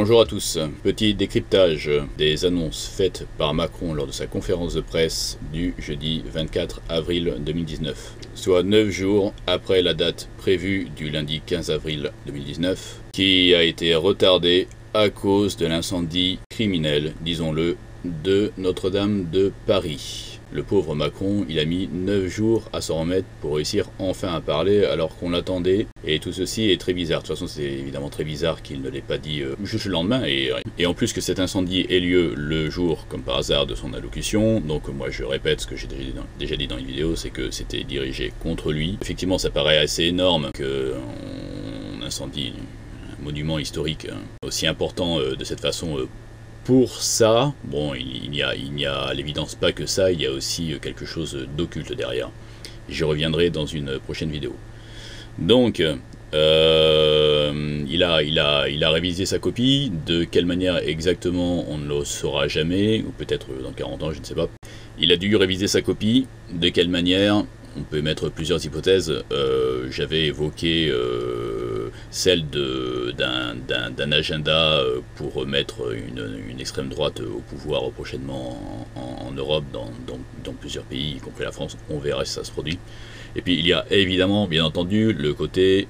Bonjour à tous. Petit décryptage des annonces faites par Macron lors de sa conférence de presse du jeudi 24 avril 2019, soit 9 jours après la date prévue du lundi 15 avril 2019, qui a été retardée à cause de l'incendie criminel, disons-le, de Notre-Dame de Paris. Le pauvre Macron, il a mis 9 jours à s'en remettre pour réussir enfin à parler alors qu'on l'attendait. Et tout ceci est très bizarre. De toute façon, c'est évidemment très bizarre qu'il ne l'ait pas dit juste le lendemain. Et en plus que cet incendie ait lieu le jour, comme par hasard, de son allocution. Donc moi, je répète ce que j'ai déjà dit dans une vidéo, c'est que c'était dirigé contre lui. Effectivement, ça paraît assez énorme qu'on incendie un monument historique aussi important de cette façon. Pour ça, bon, il n'y a à l'évidence pas que ça, il y a aussi quelque chose d'occulte derrière. J'y reviendrai dans une prochaine vidéo. Donc, il a révisé sa copie. De quelle manière exactement, on ne le saura jamais, ou peut-être dans 40 ans, je ne sais pas. Il a dû réviser sa copie. De quelle manière? On peut mettre plusieurs hypothèses. J'avais évoqué celle d'un agenda pour mettre une extrême droite au pouvoir prochainement en Europe, dans plusieurs pays, y compris la France. On verra si ça se produit. Et puis il y a évidemment, bien entendu, le côté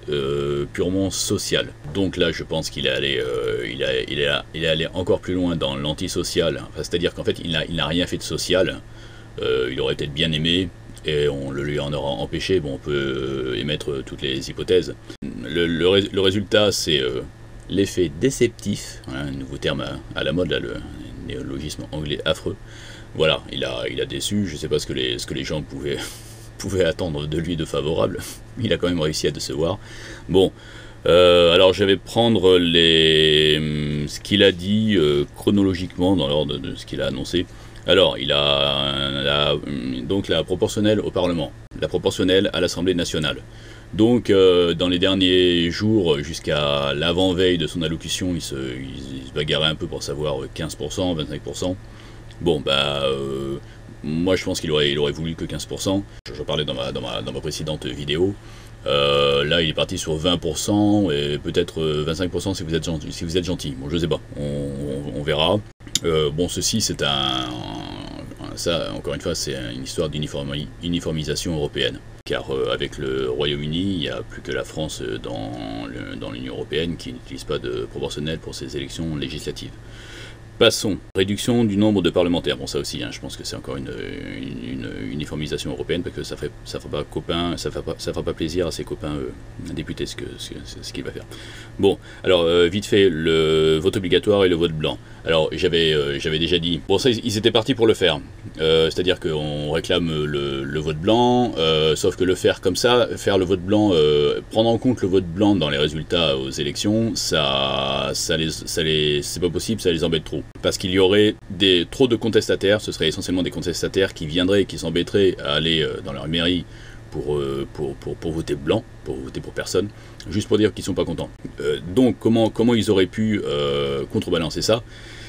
purement social. Donc là, je pense qu'il est allé encore plus loin dans l'antisocial. Enfin, c'est-à-dire qu'en fait, il n'a rien fait de social. Il aurait peut-être bien aimé, et on le lui en aura empêché. Bon, on peut émettre toutes les hypothèses. Le résultat, c'est l'effet déceptif, un nouveau terme à la mode, là, le néologisme anglais affreux. Voilà, il a déçu. Je ne sais pas ce que les gens pouvaient attendre de lui de favorable. Il a quand même réussi à décevoir. Bon, alors je vais prendre ce qu'il a dit chronologiquement dans l'ordre de ce qu'il a annoncé. Alors, il a donc la proportionnelle au Parlement, la proportionnelle à l'Assemblée nationale. Donc, dans les derniers jours, jusqu'à l'avant-veille de son allocution, il se bagarrait un peu pour savoir 15%, 25%. Bon, moi je pense qu'il aurait voulu que 15%. Je parlais dans ma précédente vidéo. Là, il est parti sur 20% et peut-être 25% si vous êtes gentil. Bon, je sais pas, on verra. Bon, ceci, c'est ça, encore une fois, c'est une histoire d'uniformisation européenne. Car avec le Royaume-Uni, il n'y a plus que la France dans l'Union européenne qui n'utilise pas de proportionnel pour ses élections législatives. Passons. Réduction du nombre de parlementaires. Bon, ça aussi, je pense que c'est encore une uniformisation européenne, parce que ça fera pas plaisir à ses copains députés, ce qu'il va faire. Bon, alors, vite fait, le vote obligatoire et le vote blanc. Alors, j'avais déjà dit... Bon, ça, ils étaient partis pour le faire. C'est-à-dire qu'on réclame le vote blanc, sauf que faire le vote blanc, prendre en compte le vote blanc dans les résultats aux élections, c'est pas possible, ça les embête trop. Parce qu'il y aurait trop de contestataires, ce serait essentiellement des contestataires qui viendraient, qui s'embêteraient à aller dans leur mairie pour voter blanc, pour voter pour personne, juste pour dire qu'ils sont pas contents. Donc comment ils auraient pu contrebalancer ça?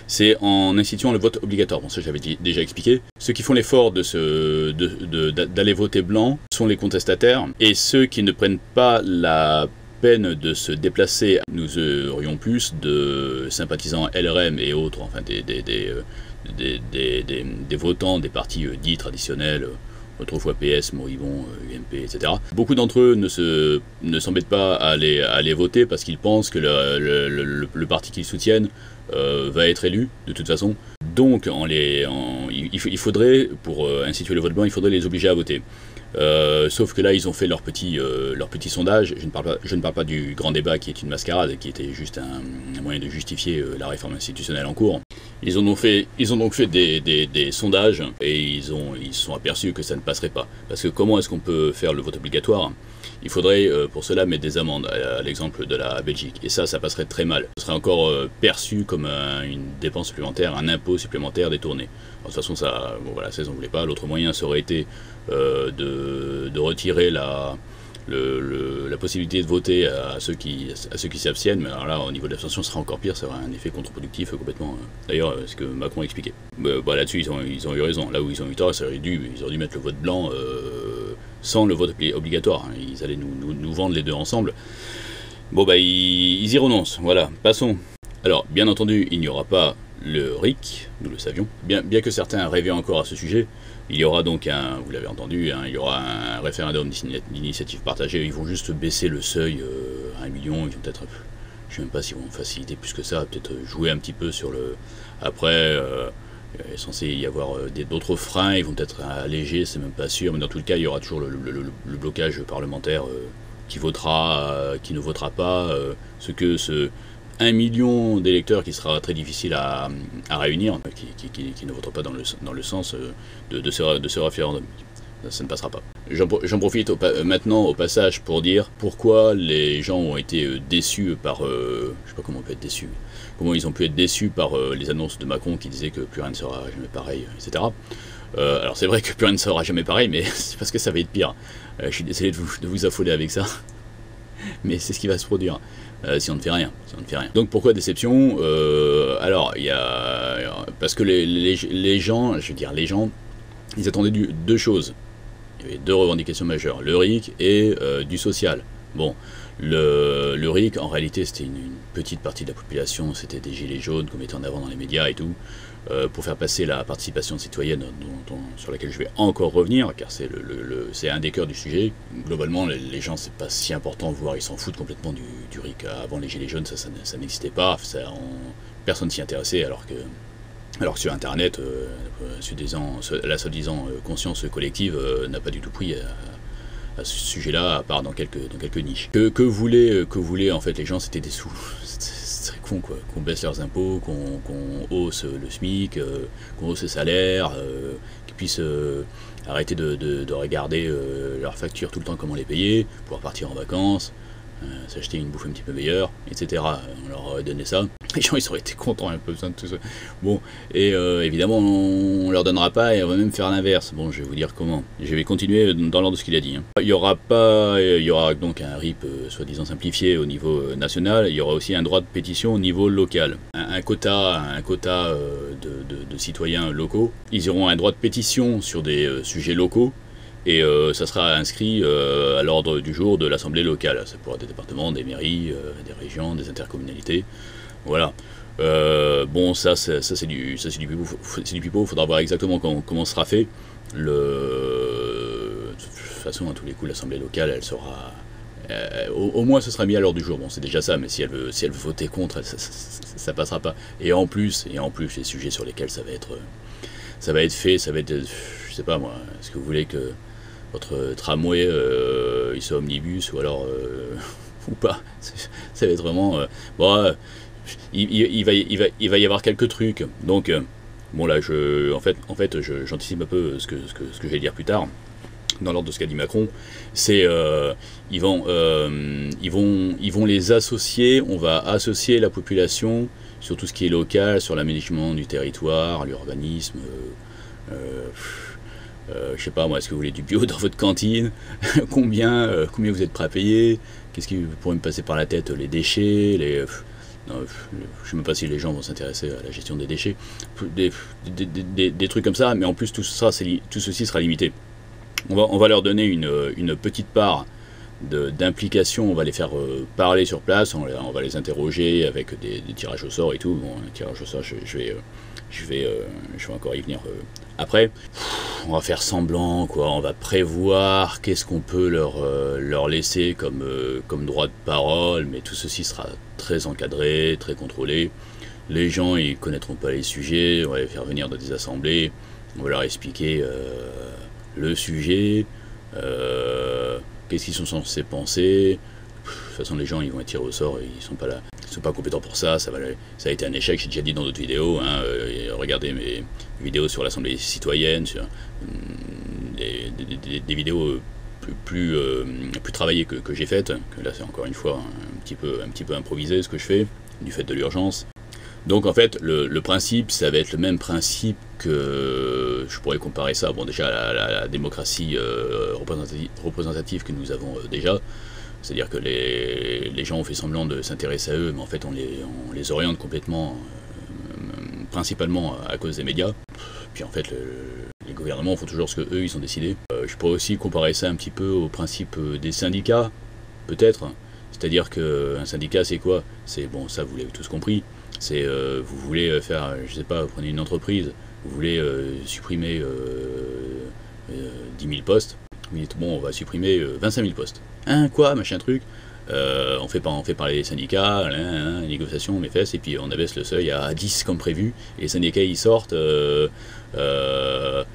C'est en instituant le vote obligatoire. Bon, ça j'avais déjà expliqué. Ceux qui font l'effort d'aller voter blanc sont les contestataires, et ceux qui ne prennent pas la peine de se déplacer. Nous aurions plus de sympathisants LRM et autres, enfin des votants des partis dits traditionnels, autrefois PS, moribond, UMP, etc. Beaucoup d'entre eux ne s'embêtent pas à aller voter parce qu'ils pensent que le parti qu'ils soutiennent va être élu de toute façon. Donc il faudrait, pour instituer le vote blanc, il faudrait les obliger à voter. Sauf que là, ils ont fait leur petit sondage. Je ne parle pas du grand débat qui est une mascarade, qui était juste un moyen de justifier la réforme institutionnelle en cours. Ils ont donc fait des sondages et ils se sont aperçus que ça ne passerait pas. Parce que comment est-ce qu'on peut faire le vote obligatoire? Il faudrait pour cela mettre des amendes, à l'exemple de la Belgique. Et ça passerait très mal. Ce serait encore perçu comme une dépense supplémentaire, un impôt supplémentaire détourné. Alors, de toute façon, ça, bon, voilà, ça ils n'en voulaient pas. L'autre moyen, ça aurait été de retirer la possibilité de voter à ceux qui s'abstiennent. Mais alors là, au niveau de l'abstention, ce sera encore pire. Ça aurait un effet contre-productif complètement. D'ailleurs, ce que Macron a expliqué. Là-dessus, ils ont eu raison. Là où ils ont eu tort, ils auraient dû mettre le vote blanc sans le vote obligatoire. Ils allaient nous vendre les deux ensemble. Bon, ils y renoncent. Voilà, passons. Alors, bien entendu, il n'y aura pas le RIC, nous le savions, bien que certains rêvaient encore à ce sujet. Il y aura donc vous l'avez entendu, il y aura un référendum d'initiative partagée. Ils vont juste baisser le seuil à 1 million. Ils vont peut-être, je ne sais même pas s'ils vont faciliter plus que ça, peut-être jouer un petit peu sur le. Après, il est censé y avoir d'autres freins. Ils vont peut-être alléger, c'est même pas sûr. Mais dans tout le cas, il y aura toujours le blocage parlementaire qui ne votera pas ce que ce 1 million d'électeurs qui sera très difficile à réunir, qui ne voteront pas dans le sens de ce référendum. Ça ne passera pas. J'en profite maintenant au passage pour dire pourquoi les gens ont été déçus par... je sais pas comment on peut être déçu. Comment ils ont pu être déçus par les annonces de Macron qui disaient que plus rien ne sera jamais pareil, etc. Alors c'est vrai que plus rien ne sera jamais pareil, mais c'est parce que ça va être pire. Je suis désolé de vous affoler avec ça, mais c'est ce qui va se produire. Si on ne fait rien, Donc pourquoi déception? Alors il y a parce que les gens, je veux dire les gens, ils attendaient deux choses. Il y avait deux revendications majeures, le RIC et du social. Bon, le RIC en réalité c'était une petite partie de la population, c'était des gilets jaunes qu'on mettait en avant dans les médias et tout, pour faire passer la participation citoyenne sur laquelle je vais encore revenir, car c'est un des cœurs du sujet. Globalement, les gens, c'est pas si important, voire ils s'en foutent complètement du RIC. Avant les gilets jaunes, ça n'existait pas, personne s'y intéressait, alors que sur Internet, la soi-disant conscience collective n'a pas du tout pris à ce sujet-là, à part dans quelques niches. Que voulaient en fait les gens, c'était des sous. C'est très con, quoi. Qu'on baisse leurs impôts, qu'on hausse le SMIC, qu'on hausse les salaires, qu'ils puissent arrêter de regarder leurs factures tout le temps, comment les payer, pouvoir partir en vacances, s'acheter une bouffe un petit peu meilleure, etc. On leur aurait donné ça. Les gens, ils auraient été contents, un peu besoin de tout ça. Bon, et évidemment, on leur donnera pas, et on va même faire l'inverse. Bon, je vais vous dire comment. Je vais continuer dans l'ordre de ce qu'il a dit. Il y aura donc un RIP soi-disant simplifié au niveau national. Il y aura aussi un droit de pétition au niveau local. Un quota de citoyens locaux. Ils auront un droit de pétition sur des sujets locaux. Et ça sera inscrit à l'ordre du jour de l'Assemblée locale. Ça pourra être des départements, des mairies, des régions, des intercommunalités. Voilà. Bon, ça c'est du pipeau. Il faudra voir exactement comment ce sera fait. De toute façon, à tous les coups, l'Assemblée locale, elle sera... au moins, ce sera mis à l'ordre du jour. Bon, c'est déjà ça, mais si elle veut voter contre, ça passera pas. Et en plus, les sujets sur lesquels ça va être fait, je sais pas moi, est-ce que vous voulez que votre tramway il soit omnibus ou alors ou pas? Ça va être vraiment bon, il va y avoir quelques trucs. Donc bon là en fait j'anticipe un peu ce que je vais dire plus tard dans l'ordre de ce qu'a dit Macron. C'est ils vont les associer. On va associer la population sur tout ce qui est local, sur l'aménagement du territoire, l'urbanisme. Je sais pas moi, est-ce que vous voulez du bio dans votre cantine? Combien vous êtes prêt à payer? Qu'est-ce qui pourrait me passer par la tête? Les déchets, non, je sais même pas si les gens vont s'intéresser à la gestion des déchets. Des trucs comme ça, mais en plus tout ceci sera limité. On va leur donner une petite part d'implication, on va les faire parler sur place, on va les interroger avec des tirages au sort et tout. Bon, un tirage au sort, je vais encore y venir après. On va faire semblant, quoi. On va prévoir qu'est-ce qu'on peut leur laisser comme droit de parole, mais tout ceci sera très encadré, très contrôlé. Les gens, ils connaîtront pas les sujets, on va les faire venir dans des assemblées, on va leur expliquer le sujet, qu'est-ce qu'ils sont censés penser. De toute façon, les gens, ils vont être tirés au sort, ils sont pas là. Ils sont pas compétents pour ça, ça a été un échec, j'ai déjà dit dans d'autres vidéos, regardez mes vidéos sur l'Assemblée citoyenne, sur des vidéos plus travaillées que j'ai faites, que là c'est encore une fois un petit peu improvisé ce que je fais, du fait de l'urgence. Donc en fait, le principe, ça va être le même principe que, je pourrais comparer ça, bon déjà à la démocratie représentative que nous avons déjà. C'est-à-dire que les gens ont fait semblant de s'intéresser à eux, mais en fait on les oriente complètement, principalement à cause des médias. Puis en fait les gouvernements font toujours ce que eux ils ont décidé. Je pourrais aussi comparer ça un petit peu au principe des syndicats, peut-être. C'est-à-dire qu'un syndicat c'est quoi? C'est, bon ça vous l'avez tous compris, C'est vous voulez faire, je sais pas, vous prenez une entreprise, vous voulez supprimer 10 000 postes, vous dites bon on va supprimer 25 000 postes. Hein, quoi, machin truc, on fait parler les syndicats, les négociations, mes fesses, et puis on abaisse le seuil à 10 comme prévu, et les syndicats ils sortent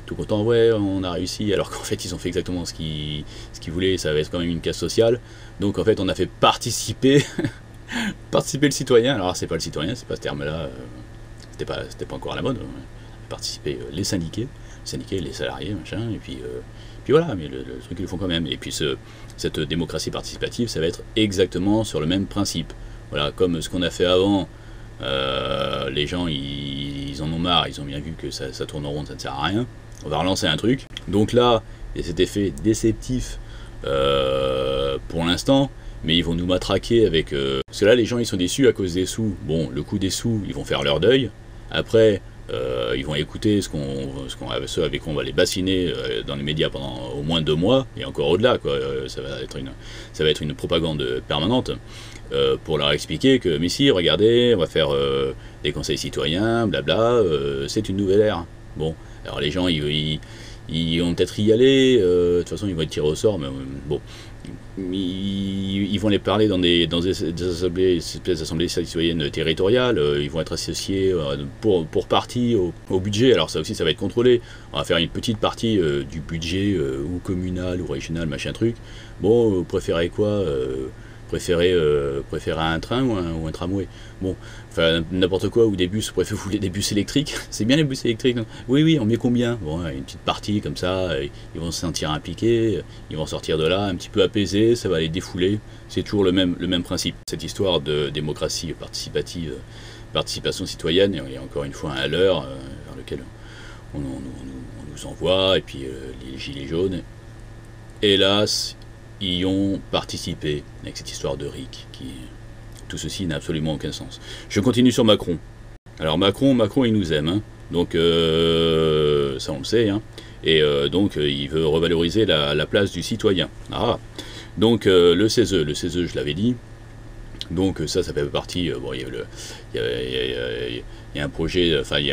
tout content, ouais on a réussi, alors qu'en fait ils ont fait exactement ce qu'ils voulaient, ça va être quand même une casse sociale, donc en fait on a fait participer participer le citoyen, alors c'est pas le citoyen, c'est pas ce terme-là, c'était pas encore à la mode, participer les syndiqués, les salariés, machin, et puis voilà, mais le truc ils le font quand même. Et puis cette démocratie participative, ça va être exactement sur le même principe. Voilà, comme ce qu'on a fait avant, les gens ils en ont marre, ils ont bien vu que ça tourne en rond, ça ne sert à rien. On va relancer un truc. Donc là, il y a cet effet déceptif pour l'instant, mais ils vont nous matraquer avec... parce que là, les gens, ils sont déçus à cause des sous. Bon, le coût des sous, ils vont faire leur deuil. Après, ils vont écouter ceux avec qui on va les bassiner dans les médias pendant au moins 2 mois, et encore au-delà, quoi. Ça va être une propagande permanente pour leur expliquer que, mais si, regardez, on va faire des conseils citoyens, blabla, c'est une nouvelle ère. Bon, alors les gens, ils vont peut-être y aller, de toute façon, ils vont être tirés au sort, mais bon... Ils vont les parler dans des assemblées, espèces d'assemblées citoyennes territoriales, ils vont être associés pour partie au budget, alors ça aussi ça va être contrôlé, on va faire une petite partie du budget ou communal ou régional, machin truc. Bon, vous préférez quoi préférez un train ou un tramway? Bon, enfin n'importe quoi, ou des bus, vous voulez des bus électriques? C'est bien les bus électriques, non? Oui, on met combien? Bon, une petite partie comme ça, ils vont se sentir impliqués, ils vont sortir de là un petit peu apaisés, ça va les défouler, c'est toujours le même principe. Cette histoire de démocratie participative, participation citoyenne, et encore une fois un leurre vers lequel on nous envoie, et puis les gilets jaunes, hélas, y ont participé avec cette histoire de RIC, tout ceci n'a absolument aucun sens. Je continue sur Macron. Alors Macron il nous aime, hein. Donc ça on le sait, hein. Et donc il veut revaloriser la place du citoyen. Ah, donc le CESE, je l'avais dit. Donc ça fait partie. Bon, il y a un projet, enfin il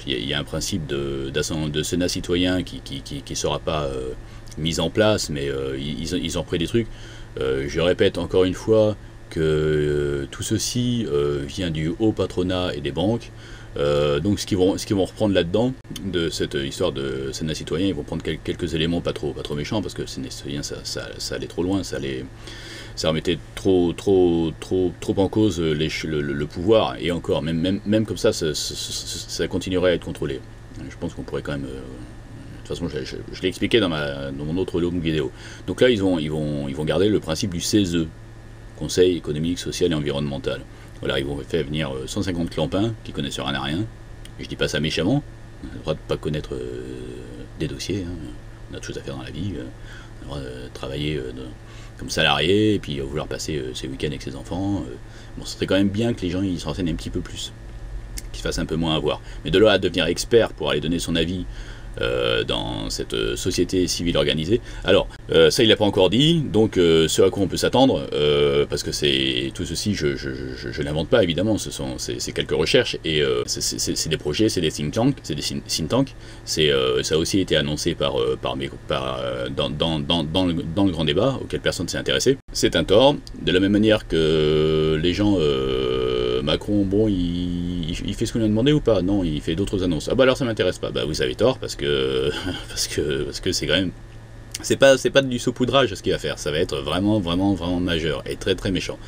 y a un principe de Sénat citoyen qui sera pas mise en place, mais ils ont pris des trucs. Je répète encore une fois que tout ceci vient du haut patronat et des banques. Donc ce qu'ils vont reprendre là-dedans, de cette histoire de Sénat citoyen, ils vont prendre quelques éléments pas trop méchants, parce que Sénat citoyen ça allait trop loin, ça remettait trop en cause le pouvoir, et encore, même comme ça continuerait à être contrôlé. Je pense qu'on pourrait quand même... de toute façon, je l'ai expliqué dans mon autre longue vidéo. Donc là, ils vont garder le principe du CESE, Conseil économique, social et environnemental. Voilà, ils vont faire venir 150 clampins qui connaissent rien à rien. Et je dis pas ça méchamment. On a le droit de pas connaître des dossiers. Hein. On a autre chose à faire dans la vie. On a le droit de travailler comme salarié, et puis vouloir passer ses week-ends avec ses enfants. Bon, ce serait quand même bien que les gens ils se renseignent un petit peu plus, qu'ils se fassent un peu moins avoir. Mais de là à devenir expert pour aller donner son avis dans cette société civile organisée. Alors, ça il l'a pas encore dit, donc ce à quoi on peut s'attendre, parce que c'est tout ceci, je l'invente pas évidemment, c'est quelques recherches, et c'est des projets, c'est des think tanks, ça a aussi été annoncé dans le grand débat, auquel personne ne s'est intéressé. C'est un tort, de la même manière que les gens... Macron, bon, il fait ce qu'on lui a demandé ou pas? Non, il fait d'autres annonces. Ah bah alors ça m'intéresse pas. Bah vous avez tort, parce que c'est quand même... C'est pas du saupoudrage ce qu'il va faire, ça va être vraiment majeur, et très méchant.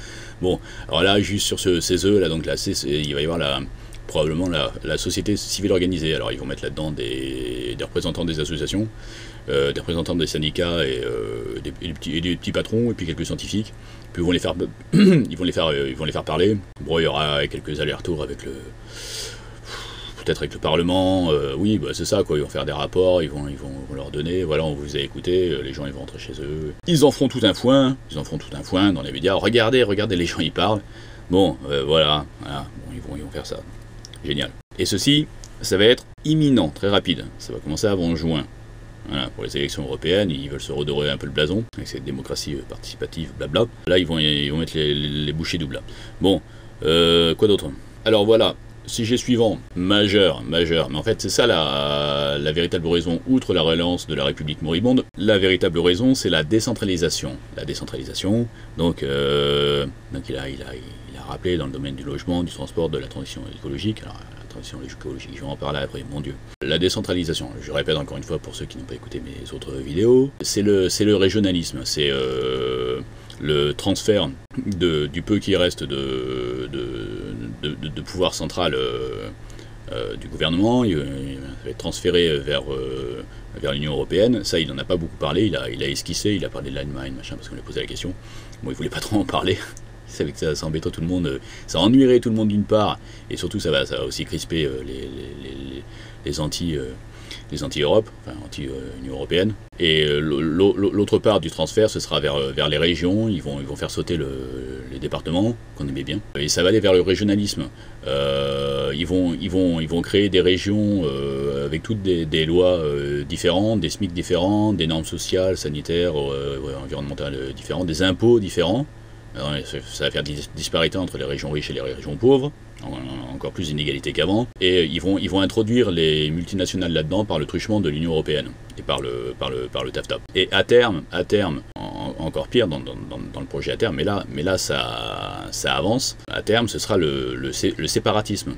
Bon, alors là, juste sur ce CESE, là, donc là, il va y avoir probablement la société civile organisée. Alors ils vont mettre là-dedans des représentants des associations, des représentants des syndicats, et des petits patrons, et puis quelques scientifiques. Puis ils vont les faire parler. Bon, il y aura quelques allers-retours avec peut-être avec le Parlement. Oui, bah, c'est ça, quoi. Ils vont faire des rapports, ils vont leur donner. Voilà, on vous a écouté. Les gens, ils vont rentrer chez eux. Ils en feront tout un foin. Dans les médias. Regardez, les gens, ils parlent. Bon, voilà. Bon, ils vont faire ça. Génial. Et ceci, ça va être imminent, très rapide. Ça va commencer avant juin. Voilà, pour les élections européennes, ils veulent se redorer un peu le blason, avec cette démocratie participative, blabla. Là, ils vont mettre les bouchées doubles. Bon, quoi d'autre? Alors voilà, sujet suivant, majeur, mais en fait c'est ça la véritable raison, outre la relance de la République moribonde, la véritable raison c'est la décentralisation. La décentralisation, donc il a rappelé dans le domaine du logement, du transport, de la transition écologique, alors la transition écologique, je vais en parler après, mon Dieu. La décentralisation, je répète encore une fois pour ceux qui n'ont pas écouté mes autres vidéos, c'est le régionalisme, c'est le transfert du peu qui reste de pouvoir central du gouvernement, il va être transféré vers l'Union Européenne. Ça, il n'en a pas beaucoup parlé, il a esquissé, il a parlé de l'Allemagne, machin, parce qu'on lui a posé la question. Bon, il voulait pas trop en parler, il savait que ça embêterait tout le monde, ça ennuierait tout le monde d'une part, et surtout ça va aussi crisper les anti-Europe, enfin anti-Union Européenne. Et l'autre part du transfert, ce sera vers les régions, ils vont faire sauter les départements, qu'on aimait bien. Et ça va aller vers le régionalisme. Ils vont créer des régions avec toutes des lois différentes, des SMIC différents, des normes sociales, sanitaires, environnementales différentes, des impôts différents. Alors, ça va faire des disparités entre les régions riches et les régions pauvres, encore plus d'inégalités qu'avant, et ils vont introduire les multinationales là-dedans par le truchement de l'Union Européenne et par le TAFTA. Et à terme, encore pire dans le projet à terme, mais là ça avance, à terme ce sera le séparatisme.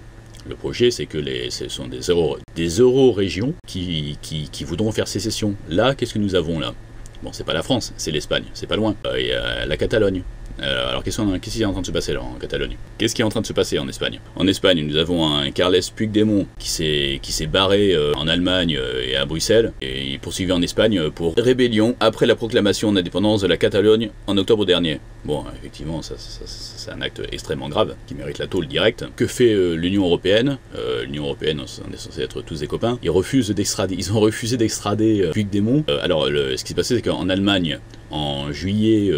Le projet, c'est que ce sont des euro-régions qui voudront faire sécession. Là, qu'est-ce que nous avons là? Bon, c'est pas la France, c'est l'Espagne, c'est pas loin. Il y a la Catalogne. Alors, qu'est-ce qui est en train de se passer là en Catalogne? Qu'est-ce qui est en train de se passer en Espagne? En Espagne, nous avons un Carles Puigdemont qui s'est barré en Allemagne et à Bruxelles, et il poursuivait en Espagne pour rébellion après la proclamation d'indépendance de la Catalogne en octobre dernier. Bon, effectivement, c'est un acte extrêmement grave qui mérite la tôle directe. Que fait l'Union Européenne? L'Union Européenne, on est censé être tous des copains. Ils ont refusé d'extrader Puigdemont. Alors, ce qui s'est passé, c'est qu'en Allemagne, en juillet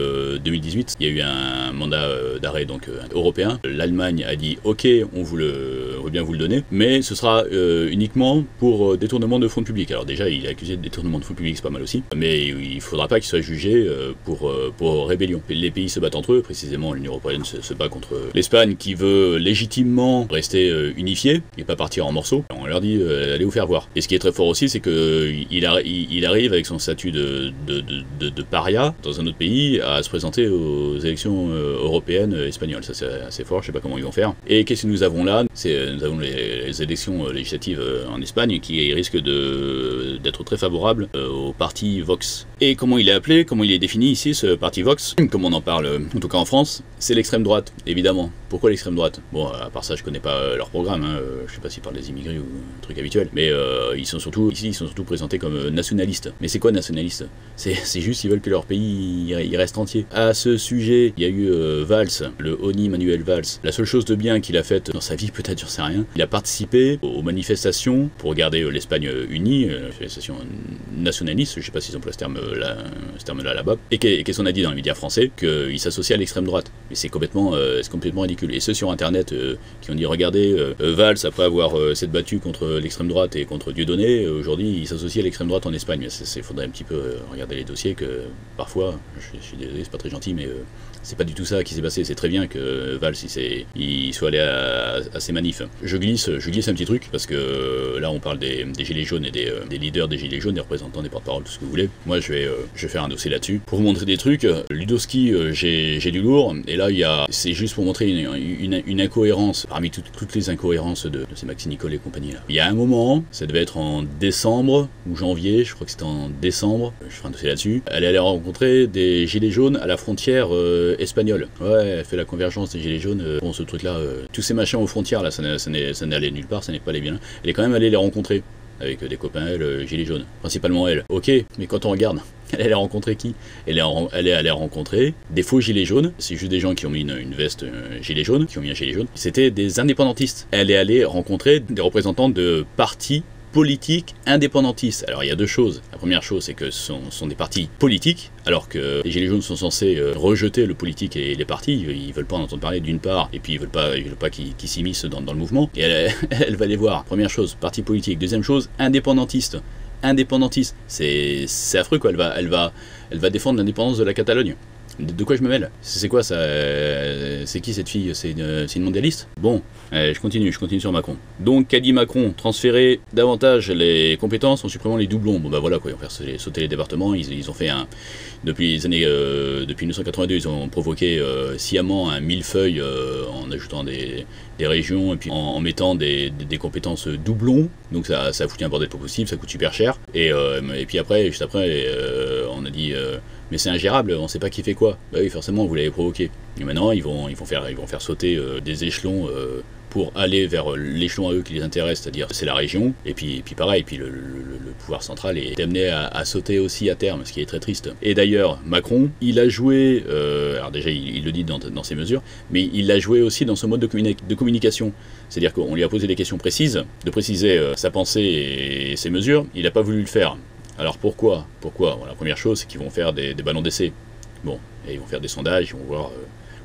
2018, il y a eu un mandat d'arrêt européen. L'Allemagne a dit ok, on veut bien vous le donner, mais ce sera uniquement pour détournement de fonds publics. Alors déjà, il est accusé de détournement de fonds publics, c'est pas mal aussi, mais il ne faudra pas qu'il soit jugé pour rébellion. Les pays se battent entre eux, précisément l'Union Européenne se bat contre l'Espagne qui veut légitimement rester unifiée et pas partir en morceaux. On leur dit allez vous faire voir. Et ce qui est très fort aussi, c'est qu'il arrive avec son statut de paria dans un autre pays à se présenter aux élections européennes espagnoles. Ça c'est assez fort, je sais pas comment ils vont faire. Et qu'est-ce que nous avons là? Nous avons les élections législatives en Espagne qui risquent d'être très favorables au parti Vox. Et comment il est appelé, comment il est défini ici ce parti Vox, comme on en parle en tout cas en France, c'est l'extrême droite, évidemment. Pourquoi l'extrême droite? Bon, à part ça, je connais pas leur programme, hein. Je sais pas s'ils parlent des immigrés ou un truc habituel, mais ils sont surtout présentés comme nationalistes. Mais c'est quoi nationaliste? C'est juste qu'ils veulent que leur pays il reste entier. À ce sujet, il y a eu Valls, le Honi Manuel Valls. La seule chose de bien qu'il a faite dans sa vie, peut-être, j'en sais rien, il a participé aux manifestations pour garder l'Espagne unie, manifestations nationalistes, je sais pas s'ils emploient ce terme-là là-bas, et qu'est-ce qu'on a dit dans les médias français? Qu'il s'associe à l'extrême droite. Mais c'est complètement ridicule. Et ceux sur internet qui ont dit regardez, Valls, après avoir s'être battu contre l'extrême droite et contre Dieudonné, aujourd'hui il s'associe à l'extrême droite en Espagne. Il faudrait un petit peu regarder les dossiers que parfois, je suis désolé, c'est pas très gentil, mais c'est pas du tout ça qui s'est passé. C'est très bien que Valls il soit allé à ces manifs. Je glisse un petit truc parce que là on parle des gilets jaunes et des leaders des gilets jaunes, des représentants, des porte-parole, tout ce que vous voulez. Moi je vais faire un dossier là-dessus pour vous montrer des trucs. Ludowski, j'ai du lourd, et là c'est juste pour montrer une incohérence parmi toutes les incohérences de ces Maxime Nicole et compagnie là. Il y a un moment, ça devait être en décembre ou janvier, je crois que c'était en décembre, je ferai un dossier là-dessus, elle est allée rencontrer des gilets jaunes à la frontière espagnole. Ouais, elle fait la convergence des gilets jaunes. Bon, ce truc là, tous ces machins aux frontières là, ça n'est allé nulle part, ça n'est pas allé bien. Elle est quand même allée les rencontrer avec des copains, elle, gilets jaunes, principalement elle. Ok, mais quand on regarde, elle allait rencontrer qui? Elle est allée rencontrer des faux gilets jaunes, c'est juste des gens qui ont mis une veste gilet jaune, qui ont mis un gilet jaune. C'était des indépendantistes. Elle est allée rencontrer des représentants de partis politiques indépendantistes. Alors il y a deux choses. La première chose, c'est que ce sont des partis politiques, alors que les gilets jaunes sont censés rejeter le politique et les partis. Ils veulent pas en entendre parler d'une part, et puis ils veulent pas qu'ils s'immiscent dans le mouvement. Et elle va les voir. Première chose, parti politique. Deuxième chose, indépendantiste. C'est affreux quoi. Elle va défendre l'indépendance de la Catalogne. De quoi je me mêle? C'est quoi ça? C'est qui cette fille? C'est une mondialiste? Bon, je continue sur Macron. Donc, qu'a dit Macron? Transférer davantage les compétences en supprimant les doublons. Bon bah voilà quoi, ils vont faire sauter les départements, ils ont fait un... Depuis 1982, ils ont provoqué sciemment un millefeuille en ajoutant des régions et puis en mettant des compétences doublons. Donc ça a foutu un bordel pas possible, ça coûte super cher. Et puis après, juste après, on a dit... mais c'est ingérable, on sait pas qui fait quoi. Bah oui, forcément, vous l'avez provoqué. Et maintenant, ils vont faire sauter des échelons pour aller vers l'échelon à eux qui les intéresse, c'est-à-dire c'est la région. Et puis pareil, puis le pouvoir central est amené à sauter aussi à terme, ce qui est très triste. Et d'ailleurs, Macron, il a joué, alors déjà il le dit dans ses mesures, mais il l'a joué aussi dans son mode de communication. C'est-à-dire qu'on lui a posé des questions précises, de préciser sa pensée et ses mesures, il n'a pas voulu le faire. Alors pourquoi? Bon, la première chose, c'est qu'ils vont faire des ballons d'essai. Bon, et ils vont faire des sondages, ils vont voir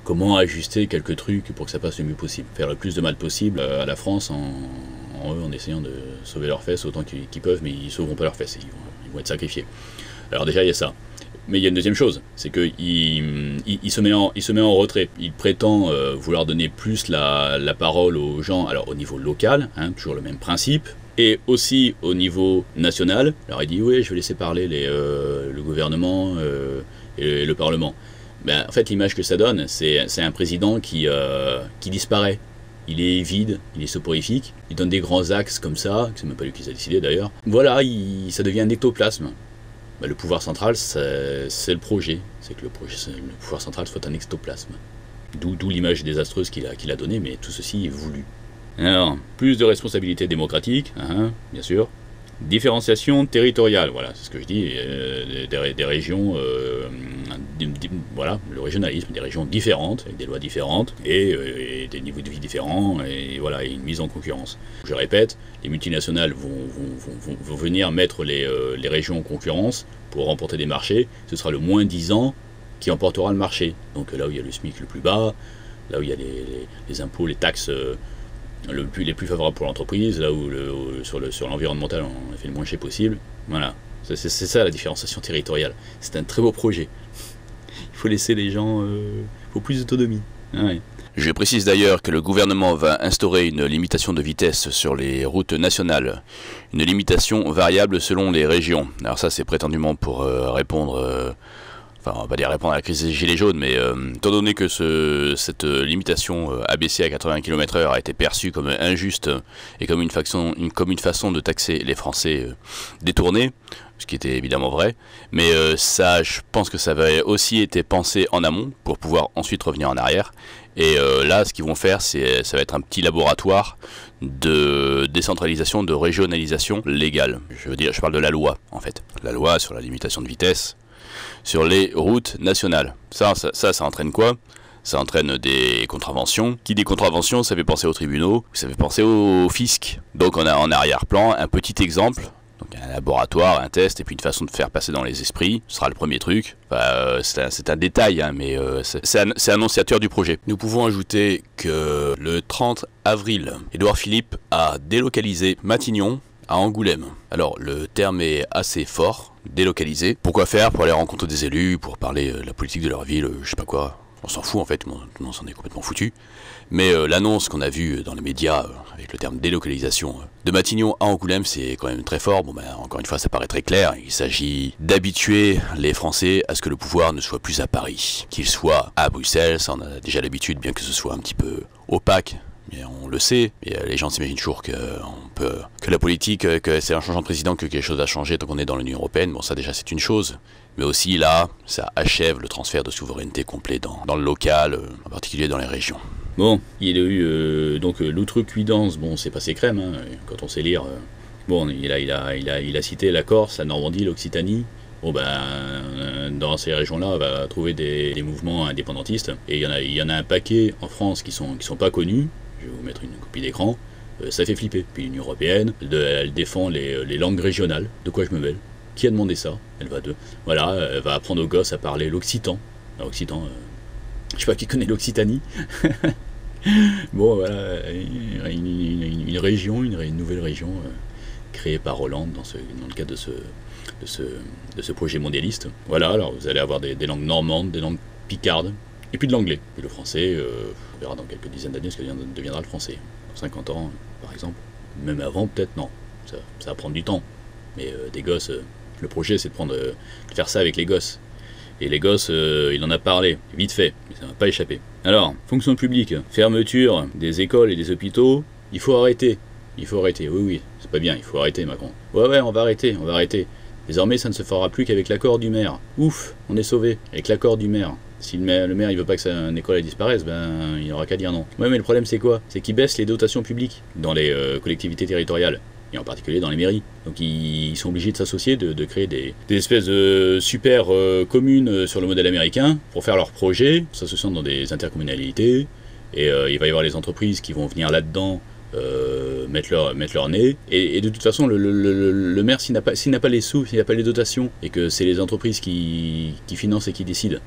comment ajuster quelques trucs pour que ça passe le mieux possible. Faire le plus de mal possible à la France en essayant de sauver leurs fesses autant qu'ils peuvent, mais ils ne sauveront pas leurs fesses, ils vont être sacrifiés. Alors déjà, il y a ça. Mais il y a une deuxième chose, c'est qu'il se met en retrait. Il prétend vouloir donner plus la parole aux gens, alors au niveau local, hein, toujours le même principe, et aussi au niveau national. Alors il dit oui, je vais laisser parler le gouvernement et le Parlement. Ben, en fait, l'image que ça donne, c'est un président qui disparaît. Il est vide, il est soporifique, il donne des grands axes comme ça, c'est même pas lui qui les a décidés d'ailleurs. Voilà, ça devient un ectoplasme. Ben, le pouvoir central, c'est le projet. C'est que le pouvoir central soit un ectoplasme. D'où l'image désastreuse qu'il a donnée, mais tout ceci est voulu. Alors, plus de responsabilité démocratique, bien sûr. Différenciation territoriale, voilà, c'est ce que je dis, des régions, voilà, le régionalisme, des régions différentes, avec des lois différentes, et des niveaux de vie différents, et voilà, et une mise en concurrence. Je répète, les multinationales vont venir mettre les régions en concurrence pour remporter des marchés, ce sera le moins 10 ans qui emportera le marché. Donc là où il y a le SMIC le plus bas, là où il y a les impôts, les taxes... les plus favorables pour l'entreprise, là où sur l'environnemental on a fait le moins cher possible. Voilà, c'est ça la différenciation territoriale. C'est un très beau projet. Il faut laisser les gens, il faut plus d'autonomie. Ouais. Je précise d'ailleurs que le gouvernement va instaurer une limitation de vitesse sur les routes nationales, une limitation variable selon les régions. Alors ça c'est prétendument pour répondre... Enfin, on va pas dire répondre à la crise des gilets jaunes, mais étant donné que cette limitation abaissée à 80 km/h a été perçue comme injuste et comme une façon de taxer les Français détournés, ce qui était évidemment vrai, mais ça, je pense que ça avait aussi été pensé en amont pour pouvoir ensuite revenir en arrière. Et là, ce qu'ils vont faire, ça va être un petit laboratoire de décentralisation, de régionalisation légale. Je parle de la loi, en fait. La loi sur la limitation de vitesse sur les routes nationales. Ça entraîne quoi? Ça entraîne des contraventions. Qui dit contravention, ça fait penser aux tribunaux, ça fait penser au fisc. Donc on a en arrière-plan un petit exemple, donc un laboratoire, un test, et puis une façon de faire passer dans les esprits. Ce sera le premier truc. Enfin, c'est un détail, hein, mais c'est annonciateur du projet. Nous pouvons ajouter que le 30 avril, Édouard Philippe a délocalisé Matignon à Angoulême. Alors, le terme est assez fort, délocalisé. Pourquoi faire? Pour aller rencontrer des élus, pour parler de la politique de leur ville, je sais pas quoi. On s'en fout en fait, tout le monde s'en est complètement foutu. Mais l'annonce qu'on a vue dans les médias, avec le terme délocalisation, de Matignon à Angoulême, c'est quand même très fort. Bon, encore une fois, ça paraît très clair. Il s'agit d'habituer les Français à ce que le pouvoir ne soit plus à Paris, qu'il soit à Bruxelles. Ça, on a déjà l'habitude, bien que ce soit un petit peu opaque. Mais on le sait, et les gens s'imaginent toujours que la politique, que c'est un changement de président, que quelque chose va changer tant qu'on est dans l'Union Européenne. Bon, ça déjà c'est une chose, mais aussi là, ça achève le transfert de souveraineté complet dans le local, en particulier dans les régions. Bon, il a eu donc l'outrecuidance, bon c'est pas ses crèmes, hein, quand on sait lire. Bon, il a cité la Corse, la Normandie, l'Occitanie. Bon dans ces régions-là, on va trouver des mouvements indépendantistes, et il y en a un paquet en France qui sont pas connus. Je vais vous mettre une copie d'écran, ça fait flipper. Puis l'Union Européenne, elle défend les langues régionales. De quoi je me mêle? Qui a demandé ça? Elle va apprendre aux gosses à parler l'occitan. L'occitan, je sais pas qui connaît l'Occitanie. Bon, voilà, une région, une nouvelle région créée par Hollande dans le cadre de ce projet mondialiste. Voilà, alors vous allez avoir des langues normandes, des langues picarde, et puis de l'anglais. Puis le français, on verra dans quelques dizaines d'années ce que deviendra le français. Dans 50 ans, par exemple. Même avant, peut-être, non. Ça va prendre du temps. Mais des gosses, le projet, c'est de faire ça avec les gosses. Et les gosses, il en a parlé, vite fait, mais ça ne va pas échapper. Alors, fonction publique, fermeture des écoles et des hôpitaux, il faut arrêter. Il faut arrêter, oui, c'est pas bien, il faut arrêter, Macron. Ouais, on va arrêter. Désormais, ça ne se fera plus qu'avec l'accord du maire. Ouf, on est sauvé, avec l'accord du maire. Si le maire il veut pas que une école disparaisse, ben il n'aura qu'à dire non. Ouais, mais le problème c'est quoi? C'est qu'il baisse les dotations publiques dans les collectivités territoriales, et en particulier dans les mairies. Donc ils sont obligés de s'associer, de créer des espèces de super communes sur le modèle américain pour faire leurs projets, s'associant dans des intercommunalités, et il va y avoir les entreprises qui vont venir là-dedans mettre leur nez, et de toute façon le maire, s'il n'a pas les sous, s'il n'a pas les dotations, et que c'est les entreprises qui financent et qui décident,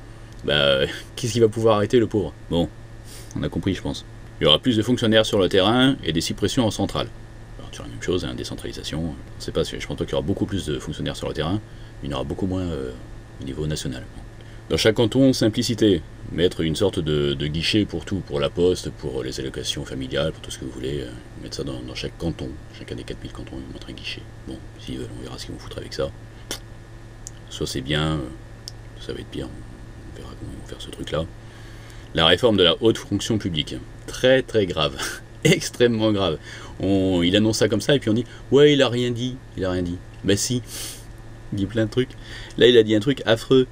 bah qu'est-ce qu'il va pouvoir arrêter, le pauvre? Bon, on a compris, je pense. Il y aura plus de fonctionnaires sur le terrain et des suppressions en centrale. Alors, sur la même chose, hein, décentralisation, je sais pas, je pense qu'il y aura beaucoup plus de fonctionnaires sur le terrain, il y en aura beaucoup moins au niveau national. Dans chaque canton, simplicité. Mettre une sorte de guichet pour tout, pour la poste, pour les allocations familiales, pour tout ce que vous voulez. Mettre ça dans chaque canton. Chacun des 4000 cantons, ils vont mettre un guichet. Bon, s'ils veulent, on verra ce qu'ils vont foutre avec ça. Soit c'est bien, ça va être pire. On verra comment ils vont faire ce truc-là. La réforme de la haute fonction publique. Très très grave. Extrêmement grave. Il annonce ça comme ça et puis on dit « Ouais, il a rien dit. » Bah si. Il dit plein de trucs. Là, il a dit un truc affreux.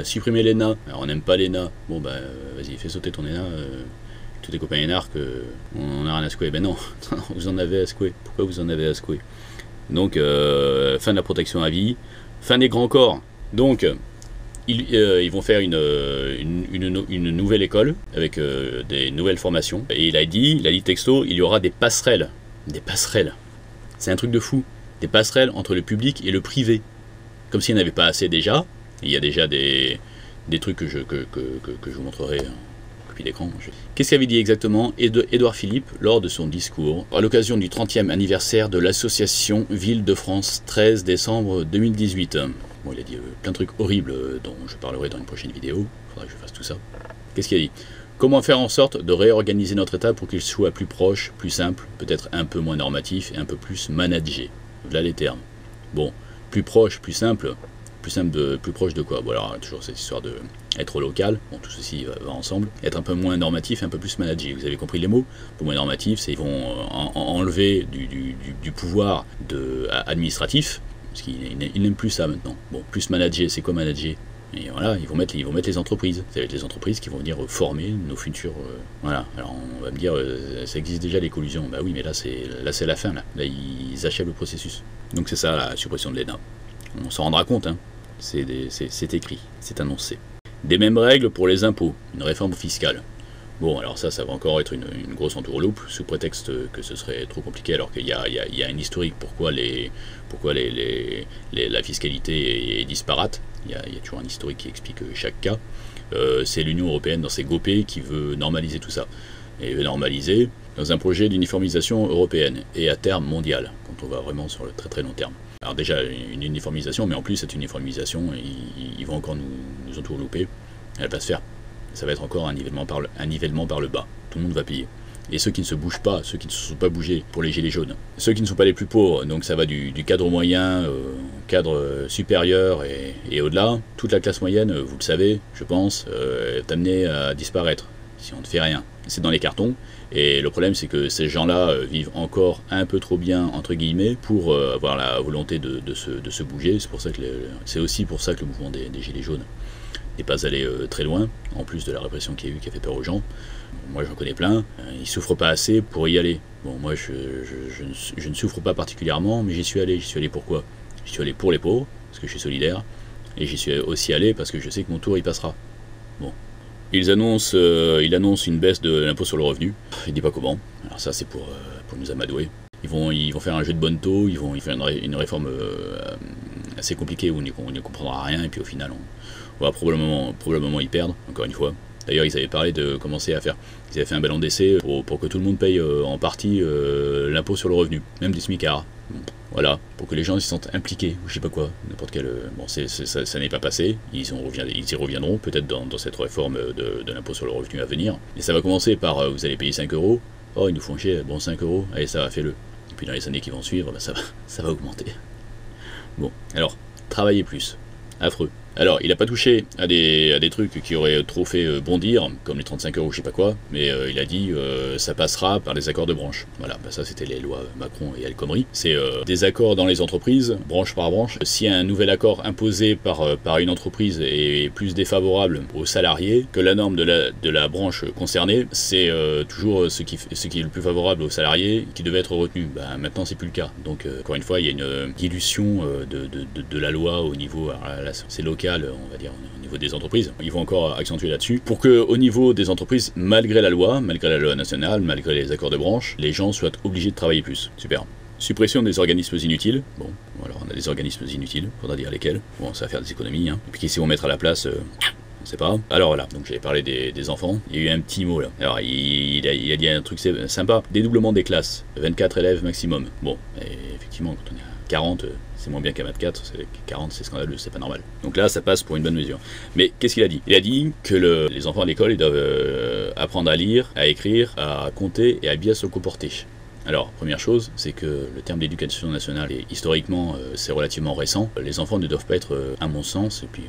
Supprimer l'ENA. Alors, on n'aime pas l'ENA. Bon, bah, vas-y, fais sauter ton ENA. Tous tes copains énarques, on n'a rien à secouer. Ben non, vous en avez à secouer. Pourquoi vous en avez à secouer? Donc, fin de la protection à vie. Fin des grands corps. Donc, ils vont faire une nouvelle école avec des nouvelles formations. Et il a dit texto, il y aura des passerelles. Des passerelles. C'est un truc de fou. Des passerelles entre le public et le privé. Comme s'il n'y en avait pas assez déjà. Il y a déjà des trucs que je vous montrerai en copie d'écran. Qu'est-ce qu'avait dit exactement Édouard Philippe lors de son discours à l'occasion du 30e anniversaire de l'association Ville de France, 13 décembre 2018. Bon, il a dit plein de trucs horribles dont je parlerai dans une prochaine vidéo. Il faudra que je fasse tout ça. Qu'est-ce qu'il a dit? Comment faire en sorte de réorganiser notre État pour qu'il soit plus proche, plus simple, peut-être un peu moins normatif et un peu plus managé. Là les termes. Bon, plus proche, plus proche de quoi? Bon, alors toujours cette histoire de être local, bon, tout ceci va ensemble. Être un peu moins normatif, un peu plus managé. Vous avez compris les mots? Un peu moins normatif, c'est qu'ils vont enlever du pouvoir administratif, parce qu'ils n'aiment plus ça maintenant. Bon, plus manager, c'est quoi manager? Et voilà, ils vont mettre les entreprises. Ça va être les entreprises qui vont venir former nos futurs. Voilà. Alors on va me dire, ça existe déjà les collusions. Bah oui, mais là c'est la fin. Là ils achèvent le processus. Donc c'est ça la suppression de l'ENA. On s'en rendra compte. Hein. C'est écrit, c'est annoncé. Des mêmes règles pour les impôts. Une réforme fiscale. Bon, alors ça va encore être une grosse entourloupe, sous prétexte que ce serait trop compliqué, alors qu'il y a un historique pourquoi la fiscalité est disparate. Il y a toujours un historique qui explique chaque cas. C'est l'Union européenne dans ses GOPÉ qui veut normaliser tout ça. Et veut normaliser dans un projet d'uniformisation européenne et à terme mondiale, quand on va vraiment sur le très très long terme. Alors déjà une uniformisation, mais en plus cette uniformisation, ils vont encore nous entourlouper. Elle va se faire. Ça va être encore un nivellement par le bas. Tout le monde va payer. Et ceux qui ne se bougent pas, ceux qui ne se sont pas bougés pour les gilets jaunes, ceux qui ne sont pas les plus pauvres, donc ça va du cadre moyen au cadre supérieur et au-delà, toute la classe moyenne, vous le savez, je pense, est amenée à disparaître si on ne fait rien. C'est dans les cartons, et le problème c'est que ces gens-là vivent encore un peu trop bien, entre guillemets, pour avoir la volonté de se bouger. C'est aussi pour ça que le mouvement des gilets jaunes n'est pas allé très loin, en plus de la répression qu'il y a eu qui a fait peur aux gens. Moi j'en connais plein, ils souffrent pas assez pour y aller. Bon, moi je ne souffre pas particulièrement, mais j'y suis allé. J'y suis allé pourquoi? J'y suis allé pour les pauvres, parce que je suis solidaire, et j'y suis aussi allé parce que je sais que mon tour il passera. Bon. Il annonce une baisse de l'impôt sur le revenu, il dit pas comment, alors ça c'est pour nous amadouer. Ils vont faire un jeu de bonne taux, ils vont faire une réforme assez compliquée où on ne comprendra rien, et puis au final on va probablement y perdre, encore une fois. D'ailleurs, ils avaient parlé de commencer à faire... Ils avaient fait un ballon d'essai pour que tout le monde paye en partie l'impôt sur le revenu, même des smicards. Bon, voilà, pour que les gens se sentent impliqués, ou je sais pas quoi, n'importe quel... Bon, ça n'est pas passé, ils y reviendront peut-être dans cette réforme de l'impôt sur le revenu à venir. Et ça va commencer par, vous allez payer 5 euros, oh ils nous font chier, bon 5 euros, allez ça va, fais-le. Et puis dans les années qui vont suivre, bah, ça va augmenter. Bon, alors, travailler plus, affreux. Alors, il n'a pas touché à des trucs qui auraient trop fait bondir, comme les 35 euros, je sais pas quoi, mais il a dit ça passera par les accords de branche. Voilà, bah ça c'était les lois Macron et El Khomri. C'est des accords dans les entreprises, branche par branche. Si un nouvel accord imposé par une entreprise est plus défavorable aux salariés que la norme de la branche concernée, c'est toujours ce qui est le plus favorable aux salariés qui devait être retenu. Bah, maintenant, c'est plus le cas. Donc, encore une fois, il y a une dilution de la loi au niveau, c'est local, on va dire, au niveau des entreprises. Ils vont encore accentuer là-dessus pour que, au niveau des entreprises, malgré la loi nationale, malgré les accords de branche, les gens soient obligés de travailler plus. Super. Suppression des organismes inutiles. Bon, alors on a des organismes inutiles, faudra dire lesquels. Bon, ça va faire des économies, hein. Et puis qu'est-ce qu'ils vont mettre à la place on sait pas. Alors voilà, donc j'avais parlé des enfants, il y a eu un petit mot là. Alors il a dit un truc sympa, dédoublement des classes, 24 élèves maximum. Bon, effectivement, quand on est à 40, c'est moins bien qu'à maths 4, 40 c'est scandaleux, c'est pas normal. Donc là ça passe pour une bonne mesure. Mais qu'est-ce qu'il a dit? Il a dit que les enfants à l'école ils doivent apprendre à lire, à écrire, à compter et à bien se comporter. Alors, première chose, c'est que le terme d'éducation nationale, historiquement, c'est relativement récent. Les enfants ne doivent pas être, à mon sens, et puis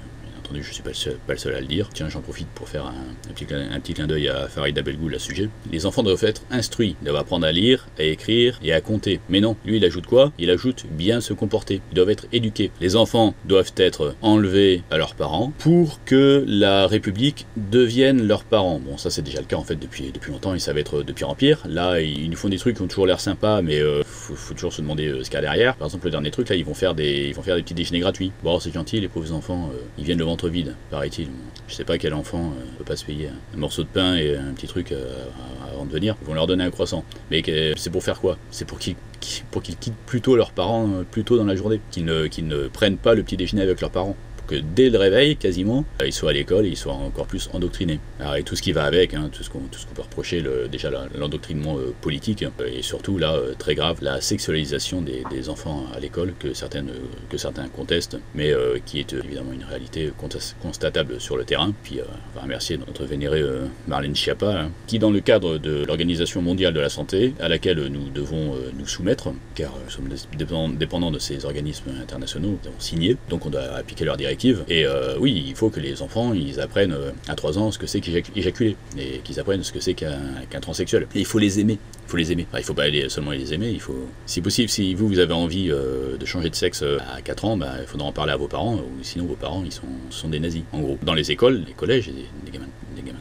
je ne suis pas le seul à le dire. Tiens, j'en profite pour faire un petit clin d'œil à Farid Abelgoul à ce sujet. Les enfants doivent être instruits, ils doivent apprendre à lire, à écrire et à compter. Mais non, lui il ajoute quoi? Il ajoute bien se comporter. Ils doivent être éduqués. Les enfants doivent être enlevés à leurs parents pour que la République devienne leurs parents. Bon, ça c'est déjà le cas en fait depuis longtemps, et ça va être de pire en pire. Là, ils nous font des trucs qui ont toujours l'air sympas, mais faut toujours se demander ce qu'il y a derrière. Par exemple, le dernier truc là, ils vont faire des petits déjeuners gratuits. Bon, c'est gentil, les pauvres enfants, ils viennent le ventre vide, paraît-il. Je sais pas quel enfant peut pas se payer un morceau de pain et un petit truc avant de venir. Ils vont leur donner un croissant. Mais c'est pour faire quoi? C'est pour qu'ils quittent plutôt leurs parents plus tôt dans la journée, qu'ils ne prennent pas le petit déjeuner avec leurs parents. Que dès le réveil, quasiment, ils soient à l'école et ils soient encore plus endoctrinés. Alors, et tout ce qui va avec, hein, tout ce qu'on peut reprocher, déjà l'endoctrinement politique, et surtout, là, très grave, la sexualisation des enfants à l'école, que certains contestent, mais qui est évidemment une réalité constatable sur le terrain. Puis, on va remercier notre vénérée Marlène Schiappa, hein, qui, dans le cadre de l'Organisation mondiale de la santé, à laquelle nous devons nous soumettre, car nous sommes dépendants de ces organismes internationaux, nous avons signé, donc on doit appliquer leurs directives. Et oui, il faut que les enfants ils apprennent à 3 ans ce que c'est qu'éjaculer, et qu'ils apprennent ce que c'est qu'un transsexuel. Et il faut les aimer. Il faut les aimer. Enfin, il faut pas seulement les aimer, il faut, si possible, si vous avez envie de changer de sexe à 4 ans, bah, il faudra en parler à vos parents, ou sinon vos parents sont des nazis. En gros, dans les écoles, les collèges, des gamins de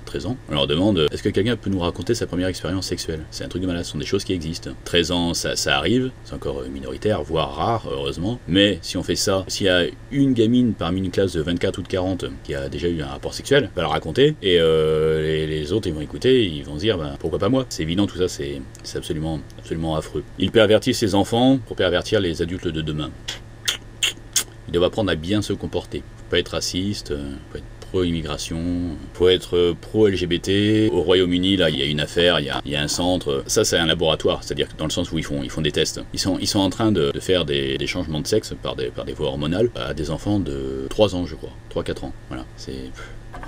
13 ans, on leur demande est-ce que quelqu'un peut nous raconter sa première expérience sexuelle? C'est un truc de malade, ce sont des choses qui existent. 13 ans, ça arrive, c'est encore minoritaire, voire rare, heureusement. Mais si on fait ça, s'il y a une gamine parmi une classe de 24 ou de 40 qui a déjà eu un rapport sexuel, va le raconter, et les autres ils vont écouter, ils vont se dire bah, pourquoi pas moi? C'est évident, tout ça c'est absolument affreux. Ils pervertissent ces enfants pour pervertir les adultes de demain. Ils doivent apprendre à bien se comporter. Faut pas être raciste, faut être pro-immigration, faut être pro-LGBT. Au Royaume-Uni, là, il y a une affaire, il y a un centre. Ça, c'est un laboratoire, c'est-à-dire que dans le sens où ils font des tests. Ils sont en train de faire des changements de sexe par des voies hormonales à des enfants de 3 ans, je crois. 3-4 ans. Voilà, c'est...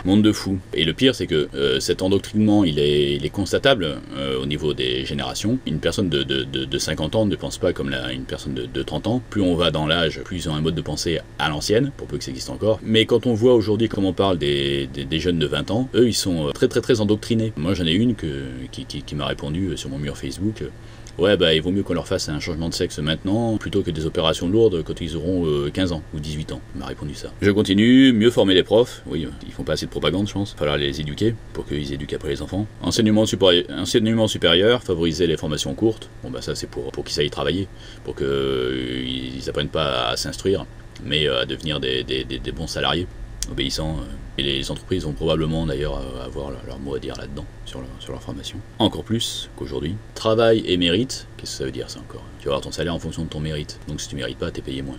monde de fou. Et le pire, c'est que cet endoctrinement, il est constatable au niveau des générations. Une personne de 50 ans ne pense pas comme une personne de 30 ans. Plus on va dans l'âge, plus ils ont un mode de pensée à l'ancienne, pour peu que ça existe encore. Mais quand on voit aujourd'hui comment on parle des jeunes de 20 ans, eux, ils sont très endoctrinés. Moi, j'en ai une qui m'a répondu sur mon mur Facebook. Ouais, bah il vaut mieux qu'on leur fasse un changement de sexe maintenant, plutôt que des opérations lourdes quand ils auront 15 ans ou 18 ans. Il m'a répondu ça. Je continue, mieux former les profs. Oui, ils font pas assez de propagande, je pense. Il va falloir les éduquer pour qu'ils éduquent après les enfants. Enseignement supérieur, favoriser les formations courtes. Bon, bah ça c'est pour qu'ils aillent travailler, pour qu'ils apprennent pas à s'instruire, mais à devenir des bons salariés, obéissants. Et les entreprises vont probablement d'ailleurs avoir leur mot à dire là-dedans, sur leur formation. Encore plus qu'aujourd'hui. Travail et mérite, qu'est-ce que ça veut dire ça encore? Tu vas avoir ton salaire en fonction de ton mérite. Donc si tu mérites pas, t'es payé moins.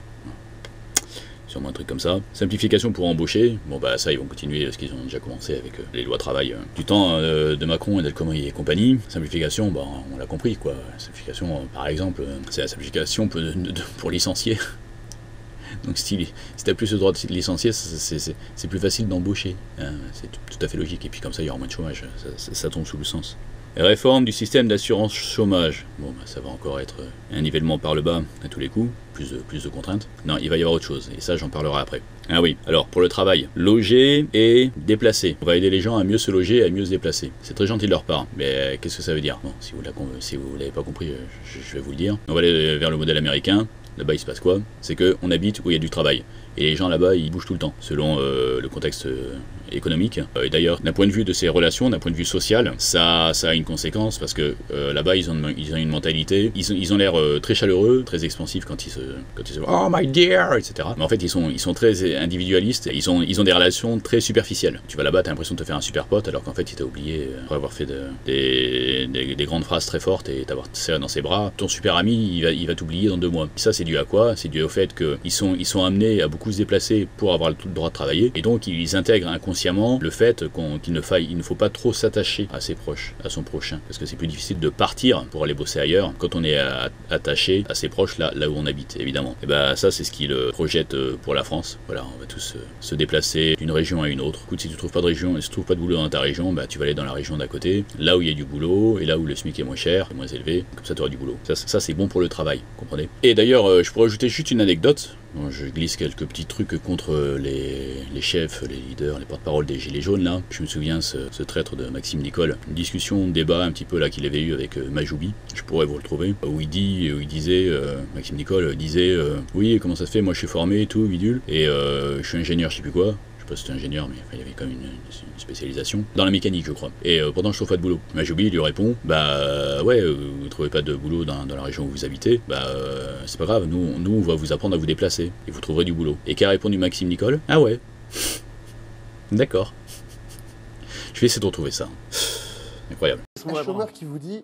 sûrement un truc comme ça. Simplification pour embaucher, bon bah ça ils vont continuer ce qu'ils ont déjà commencé avec les lois travail du temps de Macron et d'El Khomri et compagnie. Simplification, bah on l'a compris quoi. Simplification par exemple, c'est la simplification pour licencier. Donc si t'as plus le droit de licencier, c'est plus facile d'embaucher. Hein, c'est tout à fait logique. Et puis comme ça, il y aura moins de chômage. Ça tombe sous le sens. Réforme du système d'assurance chômage. Bon, bah, ça va encore être un nivellement par le bas à tous les coups. Plus de contraintes. Non, il va y avoir autre chose. Et ça, j'en parlerai après. Ah oui, alors pour le travail, loger et déplacer. On va aider les gens à mieux se loger et à mieux se déplacer. C'est très gentil de leur part, mais qu'est-ce que ça veut dire? Bon, si vous l'avez pas compris, je vais vous le dire. On va aller vers le modèle américain. Là-bas, il se passe quoi? C'est qu'on habite où il y a du travail. Et les gens là-bas, ils bougent tout le temps, selon le contexte économique. Et d'ailleurs, d'un point de vue de ces relations, d'un point de vue social, ça a une conséquence, parce que là-bas, ils ont une mentalité, ils ont l'air très chaleureux, très expansifs quand ils se oh my dear, etc. Mais en fait, ils sont très individualistes, ils ont des relations très superficielles. Tu vas là-bas, t'as l'impression de te faire un super pote, alors qu'en fait, il t'a oublié, après avoir fait des grandes phrases très fortes et t'avoir serré dans ses bras, ton super ami, il va t'oublier dans 2 mois. Ça, c'est dû à quoi? C'est dû au fait qu'ils sont amenés à beaucoup se déplacer pour avoir le droit de travailler, et donc ils intègrent inconsciemment le fait qu'il ne faut pas trop s'attacher à ses proches, à son prochain, parce que c'est plus difficile de partir pour aller bosser ailleurs quand on est attaché à ses proches là où on habite, évidemment. Et bah ça, c'est ce qu'ils projettent pour la France. Voilà, on va tous se déplacer d'une région à une autre. Écoute, si tu trouves pas de région, si tu trouves pas de boulot dans ta région, bah tu vas aller dans la région d'à côté, là où il y a du boulot et là où le SMIC est moins cher, moins élevé, comme ça tu auras du boulot. Ça c'est bon pour le travail, comprenez. Et d'ailleurs, je pourrais ajouter juste une anecdote. Bon, je glisse quelques petits trucs contre les chefs, les leaders, les porte-parole des Gilets jaunes là. Je me souviens ce traître de Maxime Nicole, une discussion, débat un petit peu là qu'il avait eu avec Majoubi, je pourrais vous le trouver, où il disait, Maxime Nicole disait oui, comment ça se fait, moi je suis formé et tout, bidule, et je suis ingénieur, je sais plus quoi. Je sais pas si c'était ingénieur, mais enfin, il y avait quand même une spécialisation dans la mécanique, je crois. Et pourtant, je trouve pas de boulot. Majoubi lui répond, bah ouais, vous trouvez pas de boulot dans la région où vous habitez, bah c'est pas grave, nous on va vous apprendre à vous déplacer et vous trouverez du boulot. Et qu'a répondu Maxime Nicole? Ah ouais, d'accord. Je vais essayer de retrouver ça. Incroyable. Un chômeur qui vous dit,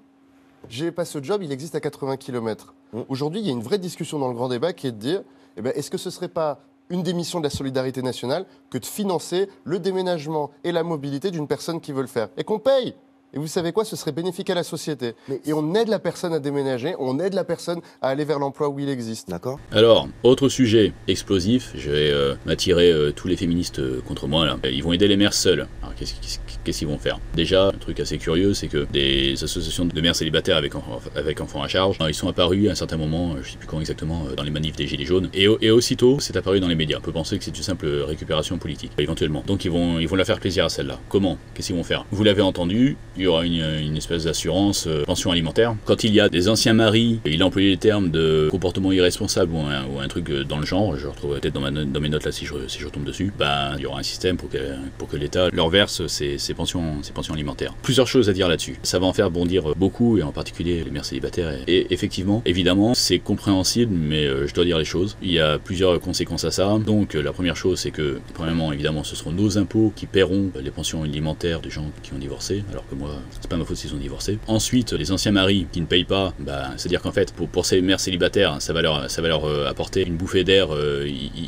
j'ai pas ce job, il existe à 80 km. Aujourd'hui, il y a une vraie discussion dans le grand débat qui est de dire, eh ben, est-ce que ce serait pas une des missions de la solidarité nationale que de financer le déménagement et la mobilité d'une personne qui veut le faire. Et qu'on paye. Et vous savez quoi, ce serait bénéfique à la société. Et on aide la personne à déménager, on aide la personne à aller vers l'emploi où il existe. D'accord? Alors, autre sujet explosif, je vais m'attirer tous les féministes contre moi là. Ils vont aider les mères seules. Alors qu'est-ce qu'ils vont faire? Déjà, un truc assez curieux, c'est que des associations de mères célibataires avec enfants à charge, ils sont apparus à un certain moment, je sais plus quand exactement, dans les manifs des Gilets jaunes, et aussitôt, c'est apparu dans les médias. On peut penser que c'est une simple récupération politique, éventuellement. Donc ils vont leur faire plaisir à celle-là. Comment? Qu'est-ce qu'ils vont faire? Vous l'avez entendu, il y aura une espèce d'assurance pension alimentaire. Quand il y a des anciens maris, il a employé les termes de comportement irresponsable ou un truc dans le genre, je retrouve peut-être dans mes notes là si je retombe dessus, ben il y aura un système pour que l'État leur verse ces pensions alimentaires. Plusieurs choses à dire là-dessus. Ça va en faire bondir beaucoup, et en particulier les mères célibataires. Et effectivement, évidemment, c'est compréhensible, mais je dois dire les choses. Il y a plusieurs conséquences à ça. Donc la première chose, c'est que, premièrement, évidemment, ce seront nos impôts qui paieront les pensions alimentaires des gens qui ont divorcé, alors que moi, c'est pas ma faute s'ils ont divorcé. Ensuite, les anciens maris qui ne payent pas, c'est-à-dire qu'en fait, pour ces mères célibataires, ça va leur apporter une bouffée d'air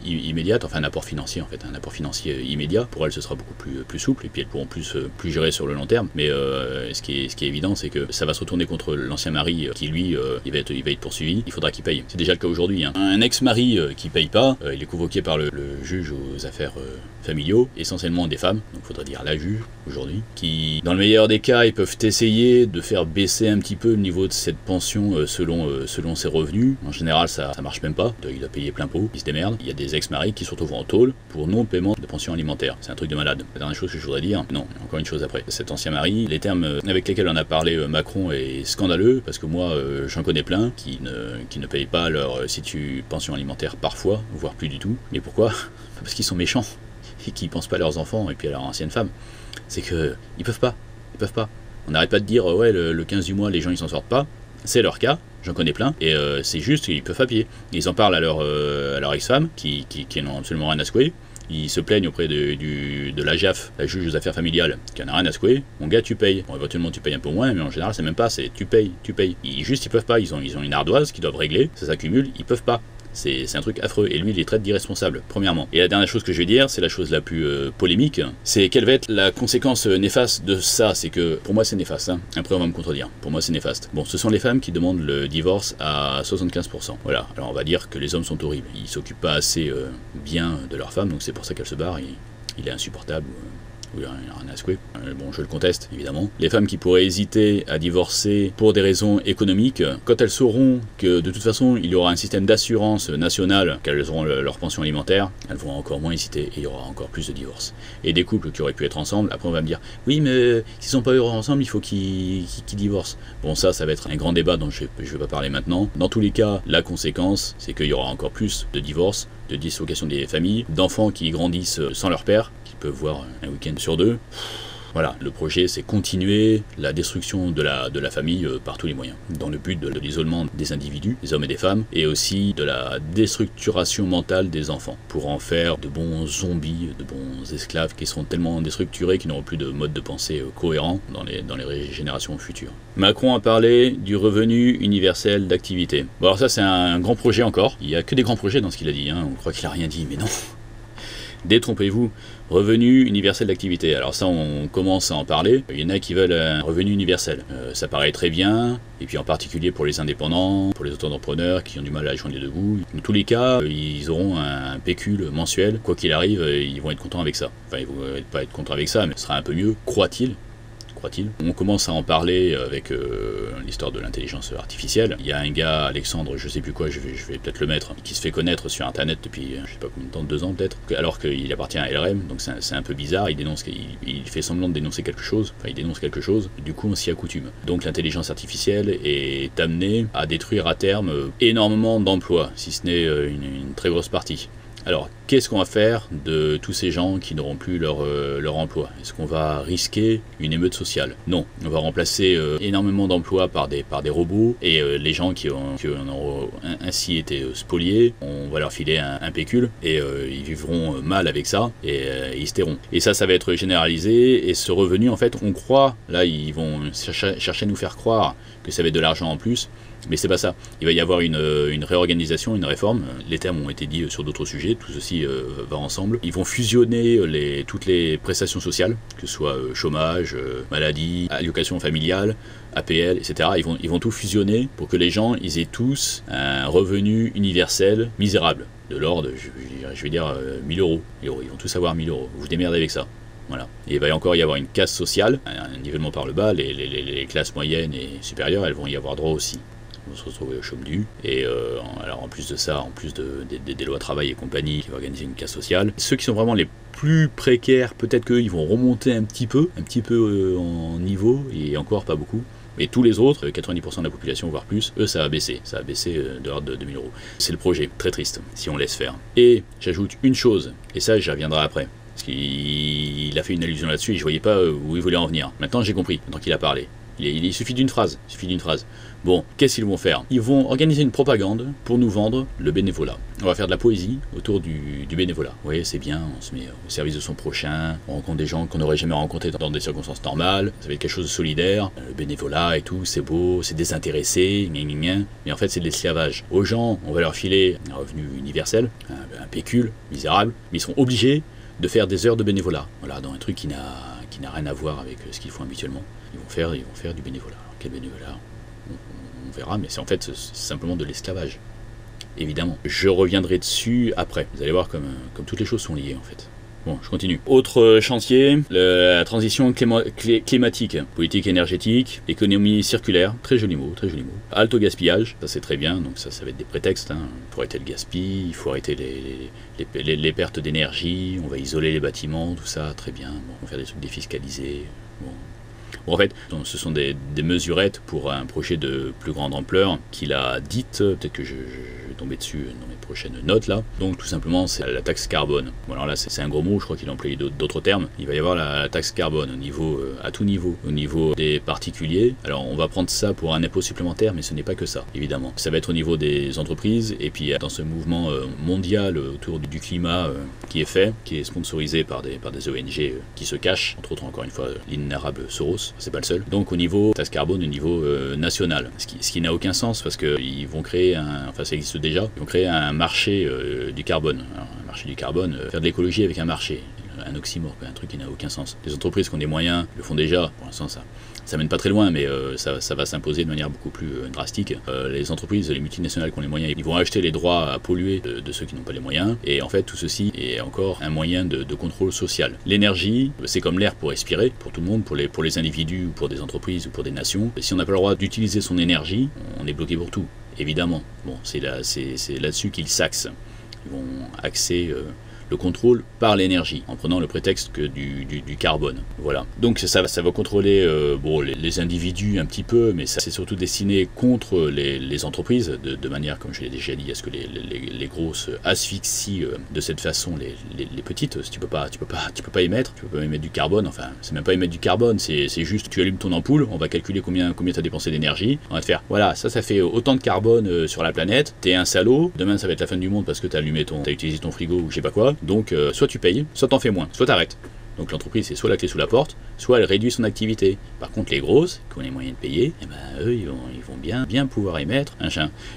immédiate, enfin un apport financier en fait, un apport financier immédiat. Pour elles, ce sera beaucoup plus souple, et puis elles pourront plus gérer sur le long terme. Mais ce qui est évident, c'est que ça va se retourner contre l'ancien mari qui, lui, il va être poursuivi. Il faudra qu'il paye. C'est déjà le cas aujourd'hui. Hein. Un ex-mari qui paye pas, il est convoqué par le juge aux affaires familiaux, essentiellement des femmes, donc il faudrait dire la juge aujourd'hui, qui, dans le meilleur des cas, ils peuvent essayer de faire baisser un petit peu le niveau de cette pension selon ses revenus. En général, ça marche même pas. Il a payé plein pot, il se démerde. Il y a des ex-maris qui se retrouvent en tôle pour non-paiement de pension alimentaire. C'est un truc de malade. La dernière chose que je voudrais dire, non, encore une chose après. Cet ancien mari, les termes avec lesquels on a parlé Macron est scandaleux, parce que moi, j'en connais plein qui ne payent pas leur pension alimentaire parfois, voire plus du tout. Mais pourquoi? Parce qu'ils sont méchants et qu'ils pensent pas à leurs enfants et puis à leur ancienne femme. C'est que ils peuvent pas. On n'arrête pas de dire ouais le 15 du mois les gens ils s'en sortent pas. C'est leur cas, j'en connais plein, et c'est juste qu'ils peuvent pas payer. Ils en parlent à leur ex-femme qui n'ont absolument rien à secouer. Ils se plaignent auprès de la JAF, la juge aux affaires familiales, qui en a rien à secouer. Mon gars, tu payes. Bon, éventuellement, tu payes un peu moins, mais en général, c'est même pas, c'est tu payes. Ils peuvent pas, ils ont une ardoise qu'ils doivent régler, ça s'accumule, ils peuvent pas. C'est un truc affreux. Et lui, il les traite d'irresponsables, premièrement. Et la dernière chose que je vais dire, c'est la chose la plus polémique, c'est quelle va être la conséquence néfaste de ça. C'est que, pour moi, c'est néfaste. Hein. Après, on va me contredire. Pour moi, c'est néfaste. Bon, ce sont les femmes qui demandent le divorce à 75%. Voilà. Alors, on va dire que les hommes sont horribles. Ils s'occupent pas assez bien de leur femme, donc c'est pour ça qu'elle se barre. Il est insupportable. Ou rien à secouer. Bon, je le conteste, évidemment. Les femmes qui pourraient hésiter à divorcer pour des raisons économiques, quand elles sauront que de toute façon il y aura un système d'assurance nationale, qu'elles auront leur pension alimentaire, elles vont encore moins hésiter et il y aura encore plus de divorces. Et des couples qui auraient pu être ensemble, après on va me dire oui, mais s'ils sont pas heureux ensemble, il faut qu'ils divorcent. Bon, ça va être un grand débat dont je vais pas parler maintenant. Dans tous les cas, la conséquence, c'est qu'il y aura encore plus de divorces, de dislocation des familles, d'enfants qui grandissent sans leur père, qui peuvent voir un week-end sur 2. Voilà, le projet c'est continuer la destruction de la famille par tous les moyens, dans le but de l'isolement des individus, des hommes et des femmes, et aussi de la déstructuration mentale des enfants, pour en faire de bons zombies, de bons esclaves qui seront tellement déstructurés qu'ils n'auront plus de mode de pensée cohérent dans les générations futures. Macron a parlé du revenu universel d'activité. Bon, alors ça c'est un grand projet encore, il n'y a que des grands projets dans ce qu'il a dit, hein. On croit qu'il a rien dit, mais non. Détrompez-vous, revenu universel d'activité. Alors ça, on commence à en parler. Il y en a qui veulent un revenu universel. Ça paraît très bien, et puis en particulier pour les indépendants, pour les auto-entrepreneurs qui ont du mal à joindre les deux bouts. Dans tous les cas, ils auront un pécule mensuel. Quoi qu'il arrive, ils vont être contents avec ça. Enfin, ils vont pas être contents avec ça, mais ce sera un peu mieux, croit-il. On commence à en parler avec l'histoire de l'intelligence artificielle. Il y a un gars, Alexandre, je sais plus quoi, je vais peut-être le mettre, qui se fait connaître sur internet depuis je sais pas combien de temps, 2 ans peut-être, alors qu'il appartient à LRM, donc c'est un peu bizarre, il fait semblant de dénoncer quelque chose, enfin il dénonce quelque chose, du coup on s'y accoutume. Donc l'intelligence artificielle est amenée à détruire à terme énormément d'emplois, si ce n'est une très grosse partie. Alors, qu'est-ce qu'on va faire de tous ces gens qui n'auront plus leur emploi? Est-ce qu'on va risquer une émeute sociale? Non, on va remplacer énormément d'emplois par des robots, et les gens qui en auront ainsi été spoliés, on va leur filer un pécule, et ils vivront mal avec ça, et ils se tairont. Et ça va être généralisé, et ce revenu, en fait, on croit, là, ils vont chercher à nous faire croire que ça va être de l'argent en plus, mais c'est pas ça. Il va y avoir une réorganisation, une réforme. Les termes ont été dits sur d'autres sujets, tout ceci va ensemble. Ils vont fusionner toutes les prestations sociales, que ce soit chômage, maladie, allocation familiale, APL, etc. Ils vont tout fusionner pour que les gens ils aient tous un revenu universel misérable, de l'ordre, je vais dire 1000 euros. Ils vont tous avoir 1000 euros. Vous vous démerdez avec ça. Voilà. Et il va encore y avoir une casse sociale, un nivellement par le bas. Les classes moyennes et supérieures, elles vont y avoir droit aussi. Vont se retrouver au chôme du. Et alors en plus de ça, en plus des lois travail et compagnie qui vont organiser une casse sociale, ceux qui sont vraiment les plus précaires, peut-être qu'ils vont remonter un petit peu en niveau, et encore pas beaucoup. Mais tous les autres, 90% de la population, voire plus, eux, ça va baisser. Ça va baisser de l'ordre de 2000 euros. C'est le projet, très triste, si on laisse faire. Et j'ajoute une chose, et ça, j'y reviendrai après. Parce qu'il a fait une allusion là-dessus et je voyais pas où il voulait en venir. Maintenant, j'ai compris, maintenant qu'il a parlé. Il suffit d'une phrase. Bon, qu'est-ce qu'ils vont faire? Ils vont organiser une propagande pour nous vendre le bénévolat. On va faire de la poésie autour du bénévolat. Oui, c'est bien, on se met au service de son prochain, on rencontre des gens qu'on n'aurait jamais rencontrés dans des circonstances normales, ça va être quelque chose de solidaire, le bénévolat et tout, c'est beau, c'est désintéressé, mais en fait c'est de l'esclavage. Aux gens, on va leur filer un revenu universel, un pécule misérable, mais ils seront obligés de faire des heures de bénévolat. Voilà, dans un truc qui n'a rien à voir avec ce qu'ils font habituellement. Ils vont faire du bénévolat. Alors, quel bénévolat? On verra, mais c'est simplement de l'esclavage. Évidemment. Je reviendrai dessus après. Vous allez voir comme toutes les choses sont liées en fait. Bon, je continue. Autre chantier, la transition climatique, politique énergétique, économie circulaire, très joli mot, halte au gaspillage, ça c'est très bien, donc ça va être des prétextes, hein. Pour arrêter le gaspillage, il faut arrêter les pertes d'énergie, on va isoler les bâtiments, tout ça, très bien, bon, on va faire des trucs défiscalisés, bon. Bon, en fait, ce sont des mesurettes pour un projet de plus grande ampleur qu'il a dite, peut-être que je vais tomber dessus dans mes prochaines notes là. Donc tout simplement c'est la taxe carbone. Bon alors là c'est un gros mot, je crois qu'il a employé d'autres termes. Il va y avoir la taxe carbone à tout niveau, au niveau des particuliers. Alors on va prendre ça pour un impôt supplémentaire, mais ce n'est pas que ça, évidemment. Ça va être au niveau des entreprises, et puis dans ce mouvement mondial autour du climat qui est fait, qui est sponsorisé par des ONG qui se cachent, entre autres encore une fois l'inénarrable Soros. France, c'est pas le seul. Donc au niveau taxe carbone, au niveau national, ce qui n'a aucun sens parce qu'ils vont créer enfin ça existe déjà, ils vont créer un marché du carbone. Alors, un marché du carbone, faire de l'écologie avec un marché, un oxymore, un truc qui n'a aucun sens. Les entreprises qui ont des moyens le font déjà, pour l'instant ça mène pas très loin, mais ça va s'imposer de manière beaucoup plus drastique. Les entreprises, les multinationales qui ont les moyens, ils vont acheter les droits à polluer de ceux qui n'ont pas les moyens, et en fait tout ceci est encore un moyen de contrôle social. L'énergie, c'est comme l'air pour respirer, pour tout le monde, pour les individus, ou pour des entreprises, ou pour des nations. Et si on n'a pas le droit d'utiliser son énergie, on est bloqué pour tout, évidemment. Bon, c'est là-dessus qu'ils s'axent. Ils vont axer le contrôle par l'énergie, en prenant le prétexte que du carbone. Voilà. Donc ça va contrôler bon, les individus un petit peu, mais c'est surtout destiné contre les entreprises, de manière, comme je l'ai déjà dit, à ce que les grosses asphyxient de cette façon les petites. Tu peux pas émettre du carbone, enfin, c'est même pas émettre du carbone, c'est juste, tu allumes ton ampoule, on va calculer combien tu as dépensé d'énergie, on va te faire, voilà, ça fait autant de carbone sur la planète, t'es un salaud, demain ça va être la fin du monde parce que t'as utilisé ton frigo ou je sais pas quoi, donc soit tu payes, soit t'en fais moins, soit t'arrêtes. Donc l'entreprise, c'est soit la clé sous la porte, soit elle réduit son activité. Par contre, les grosses, qui ont les moyens de payer, eh ben, eux, ils vont bien pouvoir émettre.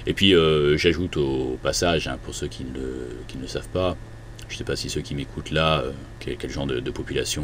Et puis, j'ajoute au passage, pour ceux qui ne le savent pas, je ne sais pas si ceux qui m'écoutent là, quel genre de population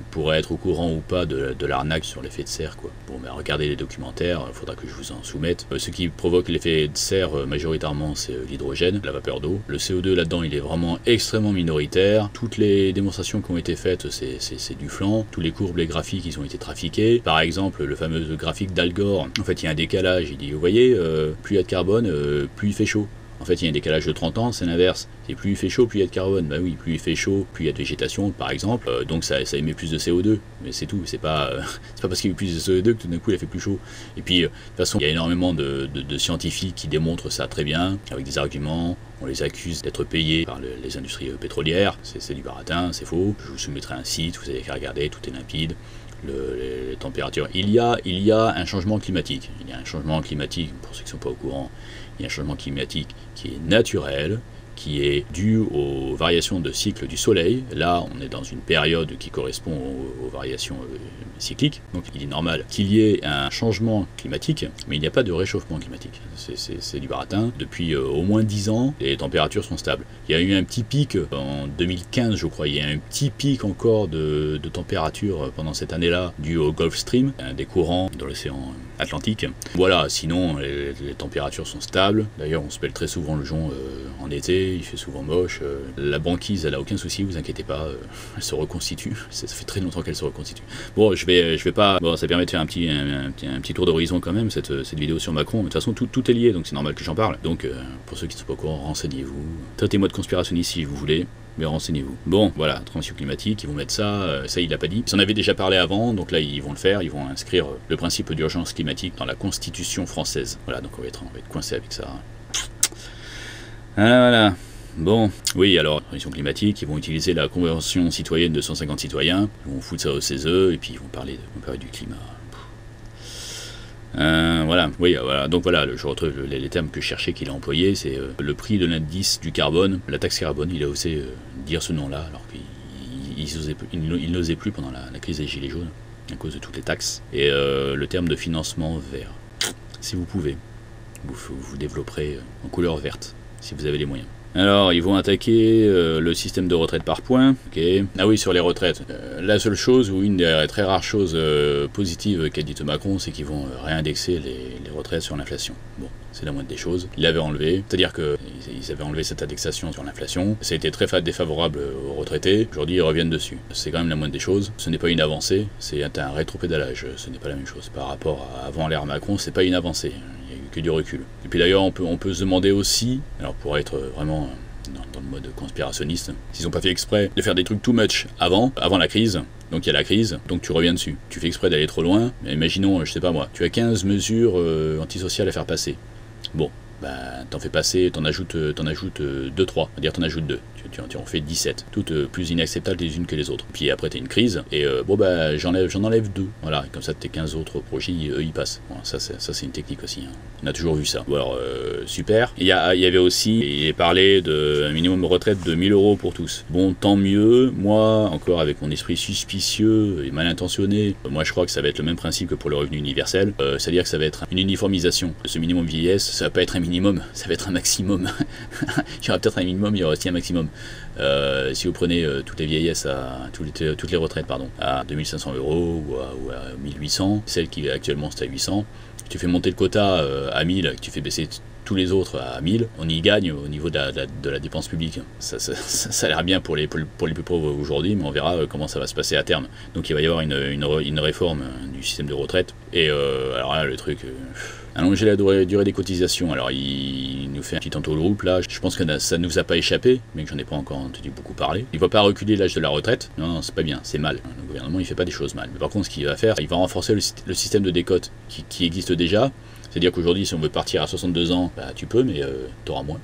pourrait être au courant ou pas de l'arnaque sur l'effet de serre, quoi. Bon, ben, regardez les documentaires, il faudra que je vous en soumette. Ce qui provoque l'effet de serre, majoritairement, c'est l'hydrogène, la vapeur d'eau. Le CO2 là-dedans, il est vraiment extrêmement minoritaire. Toutes les démonstrations qui ont été faites, c'est du flan. Tous les courbes, les graphiques, ils ont été trafiqués. Par exemple, le fameux graphique d'Al Gore, en fait, il y a un décalage. Il dit, vous voyez, plus il y a de carbone, plus il fait chaud. En fait, il y a un décalage de 30 ans, c'est l'inverse. C'est plus il fait chaud, plus il y a de carbone. Bah oui, plus il fait chaud, plus il y a de végétation, par exemple. Donc ça émet plus de CO2. Mais c'est tout. C'est pas parce qu'il y a plus de CO2 que tout d'un coup il a fait plus chaud. Et puis, de toute façon, il y a énormément de scientifiques qui démontrent ça très bien, avec des arguments. On les accuse d'être payés par les industries pétrolières. C'est du baratin, c'est faux. Je vous soumettrai un site, vous avez qu'à regarder, tout est limpide. Les températures. Il y a un changement climatique. Il y a un changement climatique, pour ceux qui ne sont pas au courant, il y a un changement climatique qui est naturel, qui est dû aux variations de cycle du Soleil. Là, on est dans une période qui correspond aux variations cycliques. Donc, il est normal qu'il y ait un changement climatique, mais il n'y a pas de réchauffement climatique. C'est du baratin. Depuis au moins 10 ans, les températures sont stables. Il y a eu un petit pic en 2015, je crois. Il y a un petit pic encore de température pendant cette année-là, dû au Gulf Stream, des courants dans l'océan Atlantique. Voilà, sinon, les températures sont stables. D'ailleurs, on se pèle très souvent le jonc en été. Il fait souvent moche. La banquise, elle a aucun souci, vous inquiétez pas. Elle se reconstitue. Ça fait très longtemps qu'elle se reconstitue. Bon, je vais pas. Bon, ça permet de faire un petit tour d'horizon quand même, cette vidéo sur Macron. Mais de toute façon, tout est lié, donc c'est normal que j'en parle. Donc, pour ceux qui ne sont pas au courant, renseignez-vous. Traitez-moi de conspirationniste si vous voulez. Mais renseignez-vous. Bon, voilà, transition climatique, ils vont mettre ça, il l'a pas dit. Ils en avaient déjà parlé avant, donc là ils vont le faire, ils vont inscrire le principe d'urgence climatique dans la Constitution française. Voilà, donc on va être coincé avec ça. Voilà. Bon, oui, alors, transition climatique, ils vont utiliser la Convention citoyenne de 150 citoyens, ils vont foutre ça au CESE, et puis ils vont parler du climat. Voilà, oui, voilà. Donc voilà, je retrouve les termes que je cherchais qu'il a employés, c'est le prix de l'indice du carbone, la taxe carbone, il a osé dire ce nom-là, alors qu'il n'osait plus pendant la crise des Gilets jaunes, à cause de toutes les taxes. Et le terme de financement vert, si vous pouvez, vous développerez en couleur verte, si vous avez les moyens. Alors, ils vont attaquer le système de retraite par points. Okay. Ah oui, sur les retraites. La seule chose, ou une des très rares choses positives qu'a dit Macron, c'est qu'ils vont réindexer les retraites sur l'inflation. Bon, c'est la moindre des choses. Ils l'avaient enlevé. C'est-à-dire qu'ils avaient enlevé cette indexation sur l'inflation. Ça a été très défavorable aux retraités. Aujourd'hui, ils reviennent dessus. C'est quand même la moindre des choses. Ce n'est pas une avancée, c'est un rétropédalage. Ce n'est pas la même chose. Par rapport à avant l'ère Macron, c'est pas une avancée. Que du recul. Et puis d'ailleurs, on peut se demander aussi, alors pour être vraiment dans le mode conspirationniste, s'ils n'ont pas fait exprès de faire des trucs too much avant la crise. Donc il y a la crise, donc tu reviens dessus. Tu fais exprès d'aller trop loin, mais imaginons, je sais pas moi, tu as 15 mesures antisociales à faire passer. Bon, t'en fais passer, t'en ajoutes 2-3, on va dire t'en ajoutes 2. Tu en fais 17, toutes plus inacceptables les unes que les autres. Puis après t'as une crise, et j'en enlève 2. Voilà, et comme ça tes 15 autres projets, eux, ils passent. Bon, ça c'est une technique aussi, hein. On a toujours vu ça. Bon, alors, super. Il y avait aussi, il parlait d'un minimum de retraite de 1000 € pour tous. Bon, tant mieux. Moi, encore avec mon esprit suspicieux et mal intentionné, moi je crois que ça va être le même principe que pour le revenu universel. C'est-à-dire que ça va être une uniformisation de ce minimum vieillesse. Ça va pas être un minimum, ça va être un maximum. Il y aura peut-être un minimum, il y aura aussi un maximum. Si vous prenez toutes les vieillesses, toutes les retraites à 2500 € ou à 1800, celle qui actuellement c'est à 800, tu fais monter le quota à 1000, tu fais baisser tous les autres à 1000, on y gagne au niveau de la dépense publique. Ça a l'air bien pour les plus pauvres aujourd'hui, mais on verra comment ça va se passer à terme. Donc il va y avoir une réforme du système de retraite. Et alors là, le truc... allonger la durée des cotisations. Alors il nous fait un petit entourloupe là, je pense que ça ne nous a pas échappé, mais que j'en ai pas encore entendu beaucoup parler. Il ne va pas reculer l'âge de la retraite, non c'est pas bien, c'est mal. Le gouvernement il fait pas des choses mal. Mais par contre ce qu'il va faire, il va renforcer le système de décote qui existe déjà. C'est-à-dire qu'aujourd'hui si on veut partir à 62 ans, tu peux, mais t'auras moins.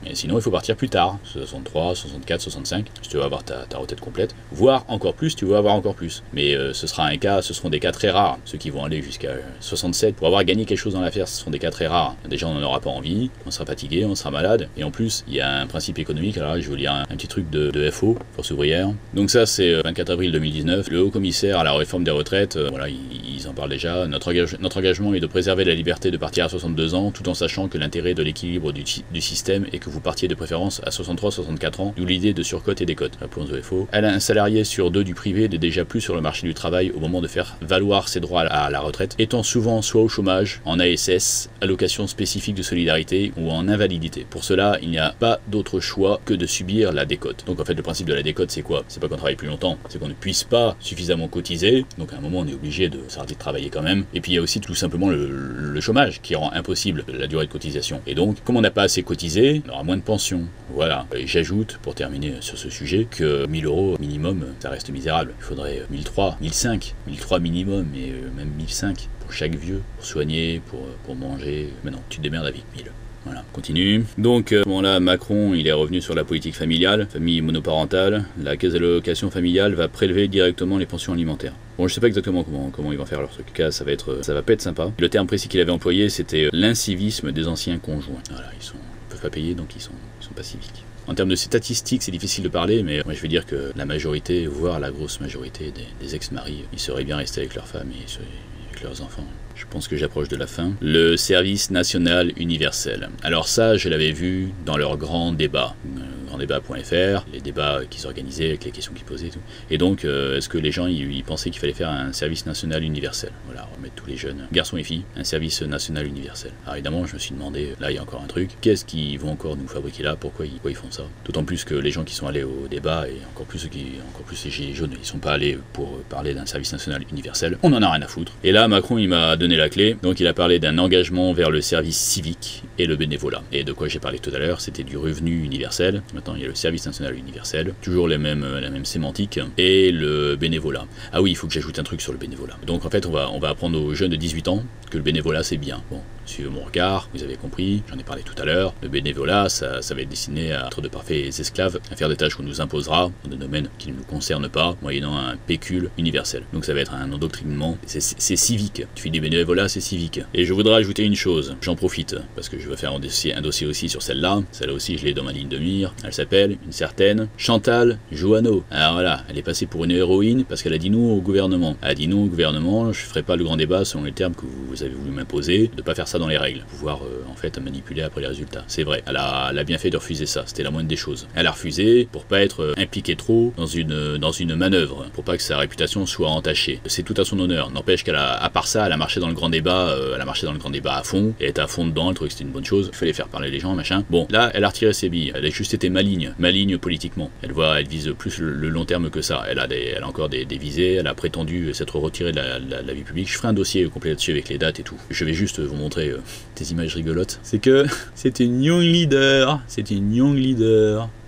Et sinon il faut partir plus tard, 63, 64, 65, si tu veux avoir ta retraite complète, voire encore plus, tu veux avoir encore plus. Mais ce seront des cas très rares, ceux qui vont aller jusqu'à 67. Pour avoir gagné quelque chose dans l'affaire, ce seront des cas très rares. Déjà on n'en aura pas envie, on sera fatigué, on sera malade, et en plus il y a un principe économique. Alors là je vais vous lire un petit truc de FO, Force ouvrière. Donc ça c'est 24 avril 2019, le haut commissaire à la réforme des retraites, voilà, ils en parlent déjà. Notre engagement est de préserver la liberté de partir à 62 ans, tout en sachant que l'intérêt de l'équilibre du système et que vous partiez de préférence à 63-64 ans, d'où l'idée de surcote et décote. Réponse de FO. Elle a un salarié sur 2 du privé n'est déjà plus sur le marché du travail au moment de faire valoir ses droits à la retraite, étant souvent soit au chômage, en ASS, allocation spécifique de solidarité ou en invalidité. Pour cela, il n'y a pas d'autre choix que de subir la décote. Donc en fait le principe de la décote c'est quoi? C'est pas qu'on travaille plus longtemps, c'est qu'on ne puisse pas suffisamment cotiser, donc à un moment on est obligé de s'arrêter de travailler quand même. Et puis il y a aussi tout simplement le chômage qui rend impossible la durée de cotisation. Et donc comme on n'a pas assez cotisé, on aura moins de pension. Voilà. Et j'ajoute, pour terminer sur ce sujet, que 1000 € minimum, ça reste misérable. Il faudrait 1003, 1005, 1003 minimum, et même 1005 pour chaque vieux, pour soigner, pour manger. Mais non, tu te démerdes avec 1000. Voilà, continue. Donc, là, Macron, il est revenu sur la politique familiale, famille monoparentale. La caisse d'allocation familiale va prélever directement les pensions alimentaires. Bon, je sais pas exactement comment ils vont faire leur truc. Ça va pas être sympa. Le terme précis qu'il avait employé, c'était l'incivisme des anciens conjoints. Voilà, ils peuvent pas payer, donc ils sont pas civiques. En termes de statistiques, c'est difficile de parler, mais moi je vais dire que la majorité, voire la grosse majorité des ex-maris, ils seraient bien restés avec leur femme et avec leurs enfants. Je pense que j'approche de la fin. Le service national universel. Alors ça, je l'avais vu dans leur grand débat. Granddebat.fr, les débats qu'ils organisaient avec les questions qu'ils posaient et tout. Et donc, est-ce que les gens ils pensaient qu'il fallait faire un service national universel? Voilà, remettre tous les jeunes, garçons et filles, un service national universel. Alors évidemment, je me suis demandé, là il y a encore un truc, qu'est-ce qu'ils vont encore nous fabriquer là? Pourquoi ils font ça? D'autant plus que les gens qui sont allés au débat, et encore plus les gilets jaunes, ils sont pas allés pour parler d'un service national universel. On en a rien à foutre. Et là, Macron, il m'a donné la clé. Donc il a parlé d'un engagement vers le service civique et le bénévolat. Et de quoi j'ai parlé tout à l'heure, c'était du revenu universel. Maintenant, il y a le service national universel, toujours la même sémantique, et le bénévolat. Ah oui, il faut que j'ajoute un truc sur le bénévolat. Donc en fait, on va apprendre aux jeunes de 18 ans que le bénévolat, c'est bien. Bon, suivez mon regard, vous avez compris, j'en ai parlé tout à l'heure. Le bénévolat, ça va être destiné à être de parfaits esclaves, à faire des tâches qu'on nous imposera, dans des domaines qui ne nous concernent pas, moyennant un pécule universel. Donc ça va être un endoctrinement. C'est civique. Tu fais du bénévolat, c'est civique. Et je voudrais ajouter une chose, j'en profite, parce que je vais faire un dossier aussi sur celle-là. Celle-là aussi, je l'ai dans ma ligne de mire. Elle s'appelle une certaine Chantal Jouanneau. Alors voilà, elle est passée pour une héroïne parce qu'elle a dit non au gouvernement. Elle a dit non au gouvernement, je ferai pas le grand débat selon les termes que vous avez voulu m'imposer, de pas faire ça dans les règles. Pouvoir en fait manipuler après les résultats. C'est vrai, elle a bien fait de refuser ça, c'était la moindre des choses. Elle a refusé pour pas être impliquée trop dans une manœuvre, pour pas que sa réputation soit entachée. C'est tout à son honneur. N'empêche à part ça, elle a marché dans le grand débat, à fond, elle était à fond dedans, elle trouvait que c'était une bonne chose, il fallait faire parler les gens, machin. Bon, là, elle a retiré ses billes, elle a juste été maligne politiquement. Elle vise plus le long terme que ça. Elle a encore des visées, elle a prétendu s'être retirée de la vie publique. Je ferai un dossier complet là-dessus avec les dates et tout. Je vais juste vous montrer des images rigolotes. C'est que c'est une young leader.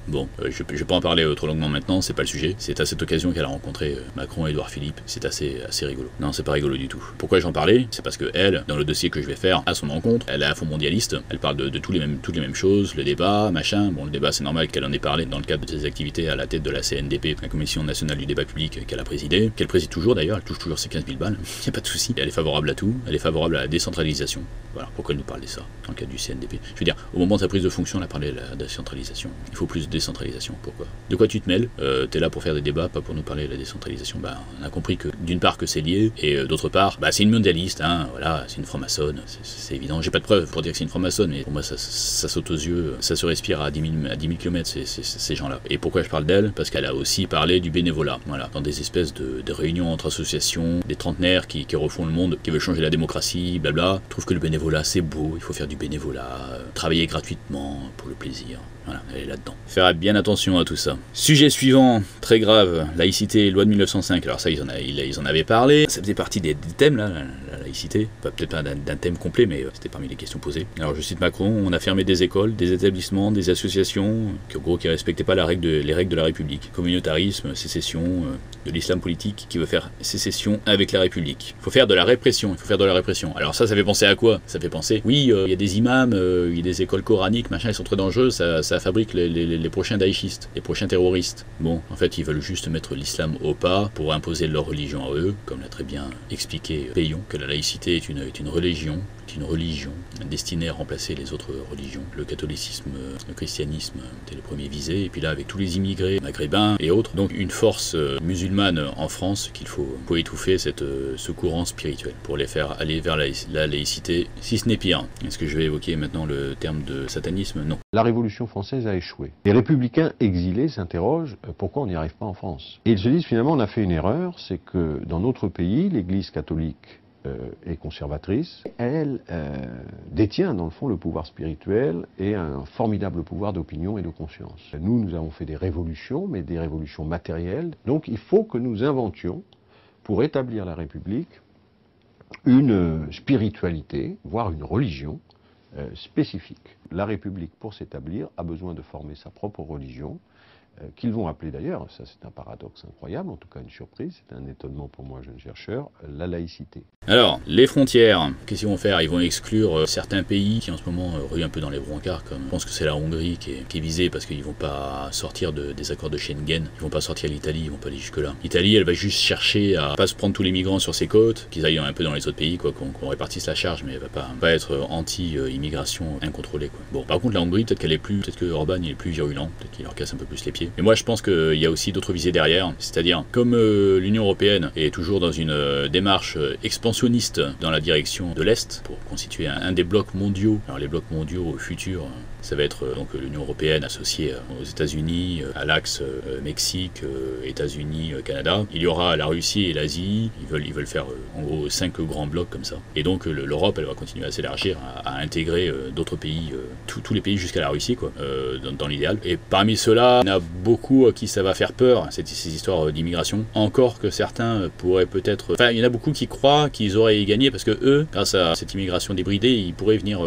Bon, je vais pas en parler trop longuement maintenant, c'est pas le sujet. C'est à cette occasion qu'elle a rencontré Macron et Édouard Philippe. C'est assez rigolo. Non, c'est pas rigolo du tout. Pourquoi j'en parlais? C'est parce que elle, dans le dossier que je vais faire à son encontre, elle est à fond mondialiste. Elle parle de toutes les mêmes choses, le débat, machin. Bon, le débat, c'est normal qu'elle en ait parlé dans le cadre de ses activités à la tête de la CNDP, la Commission nationale du débat public, qu'elle a présidée, qu'elle préside toujours d'ailleurs. Elle touche toujours ses 15 000 balles. Y a pas de souci. Elle est favorable à tout. Elle est favorable à la décentralisation. Voilà. Pourquoi elle nous parle de ça dans le cadre du CNDP? Je veux dire, au moment de sa prise de fonction, elle a parlé de la décentralisation. Il faut plus de décentralisation. Pourquoi? De quoi tu te mêles? T'es là pour faire des débats, pas pour nous parler de la décentralisation. Bah, on a compris que d'une part que c'est lié, et d'autre part, bah, c'est une mondialiste, hein, voilà, c'est une franc-maçonne, c'est évident. J'ai pas de preuves pour dire que c'est une franc-maçonne, mais pour moi ça saute aux yeux, ça se respire à 10 000 km, ces gens-là. Et pourquoi je parle d'elle? Parce qu'elle a aussi parlé du bénévolat, voilà, dans des espèces de réunions entre associations, des trentenaires qui refont le monde, qui veulent changer la démocratie, blabla. Je trouve que le bénévolat c'est beau, il faut faire du bénévolat, travailler gratuitement pour le plaisir. Voilà, elle est là-dedans. Faire bien attention à tout ça. Sujet suivant, très grave, laïcité, loi de 1905. Alors ça, ils en avaient parlé. Ça faisait partie des thèmes, là, la laïcité. Peut-être pas d'un thème complet, mais c'était parmi les questions posées. Alors je cite Macron, on a fermé des écoles, des établissements, des associations, qui respectaient pas les règles de la République. Communautarisme, sécession, de l'islam politique qui veut faire sécession avec la République. Il faut faire de la répression, Alors ça fait penser à quoi? Ça fait penser, oui, il y a des imams, il y a des écoles coraniques, machin, ils sont très dangereux, ça fabrique les prochains daïchistes, les prochains terroristes. Bon, en fait, ils veulent juste mettre l'islam au pas pour imposer leur religion à eux, comme l'a très bien expliqué Payon, que la laïcité est une religion destinée à remplacer les autres religions. Le catholicisme, le christianisme étaient les premiers visés, et puis là, avec tous les immigrés maghrébins et autres, donc une force musulmane en France qu'il faut étouffer ce courant spirituel pour les faire aller vers la laïcité, si ce n'est pire. Est-ce que je vais évoquer maintenant le terme de satanisme? Non. La Révolution française a échoué. Les républicains exilés s'interrogent pourquoi on n'y arrive pas en France. Et ils se disent finalement on a fait une erreur, c'est que dans notre pays, l'Église catholique est conservatrice. Elle détient dans le fond le pouvoir spirituel et un formidable pouvoir d'opinion et de conscience. Nous avons fait des révolutions, mais des révolutions matérielles. Donc il faut que nous inventions, pour établir la République, une spiritualité, voire une religion, spécifique. La République, pour s'établir, a besoin de former sa propre religion, qu'ils vont appeler d'ailleurs, ça c'est un paradoxe incroyable, en tout cas une surprise, c'est un étonnement pour moi, jeune chercheur, la laïcité. Alors, les frontières, qu'est-ce qu'ils vont faire? Ils vont exclure certains pays qui en ce moment ruent un peu dans les brancards, comme je pense que c'est la Hongrie qui est visée, parce qu'ils vont pas sortir des accords de Schengen, ils vont pas sortir l'Italie, ils vont pas aller jusque-là. L'Italie, elle va juste chercher à pas se prendre tous les migrants sur ses côtes, qu'ils aillent un peu dans les autres pays, quoi, qu'on répartisse la charge, mais elle va pas être anti-immigration incontrôlée, quoi. Bon, par contre, la Hongrie, peut-être que Orban il est plus virulent, peut-être qu'il leur casse un peu plus les pieds. Mais moi, je pense qu'il y a aussi d'autres visées derrière, c'est-à-dire, comme l'Union européenne est toujours dans une démarche expansionniste dans la direction de l'Est, pour constituer un des blocs mondiaux. Alors les blocs mondiaux futurs, ça va être donc l'Union européenne associée aux États-Unis, à l'axe Mexique, États-Unis, Canada. Il y aura la Russie et l'Asie. Ils veulent faire en gros 5 grands blocs comme ça. Et donc l'Europe, elle va continuer à s'élargir, à intégrer d'autres pays, tous les pays jusqu'à la Russie, quoi, dans l'idéal. Et parmi ceux-là, il y en a beaucoup à qui ça va faire peur, ces histoires d'immigration. Encore que certains pourraient peut-être... Enfin, il y en a beaucoup qui croient qu'ils auraient gagné parce que eux, grâce à cette immigration débridée, ils pourraient venir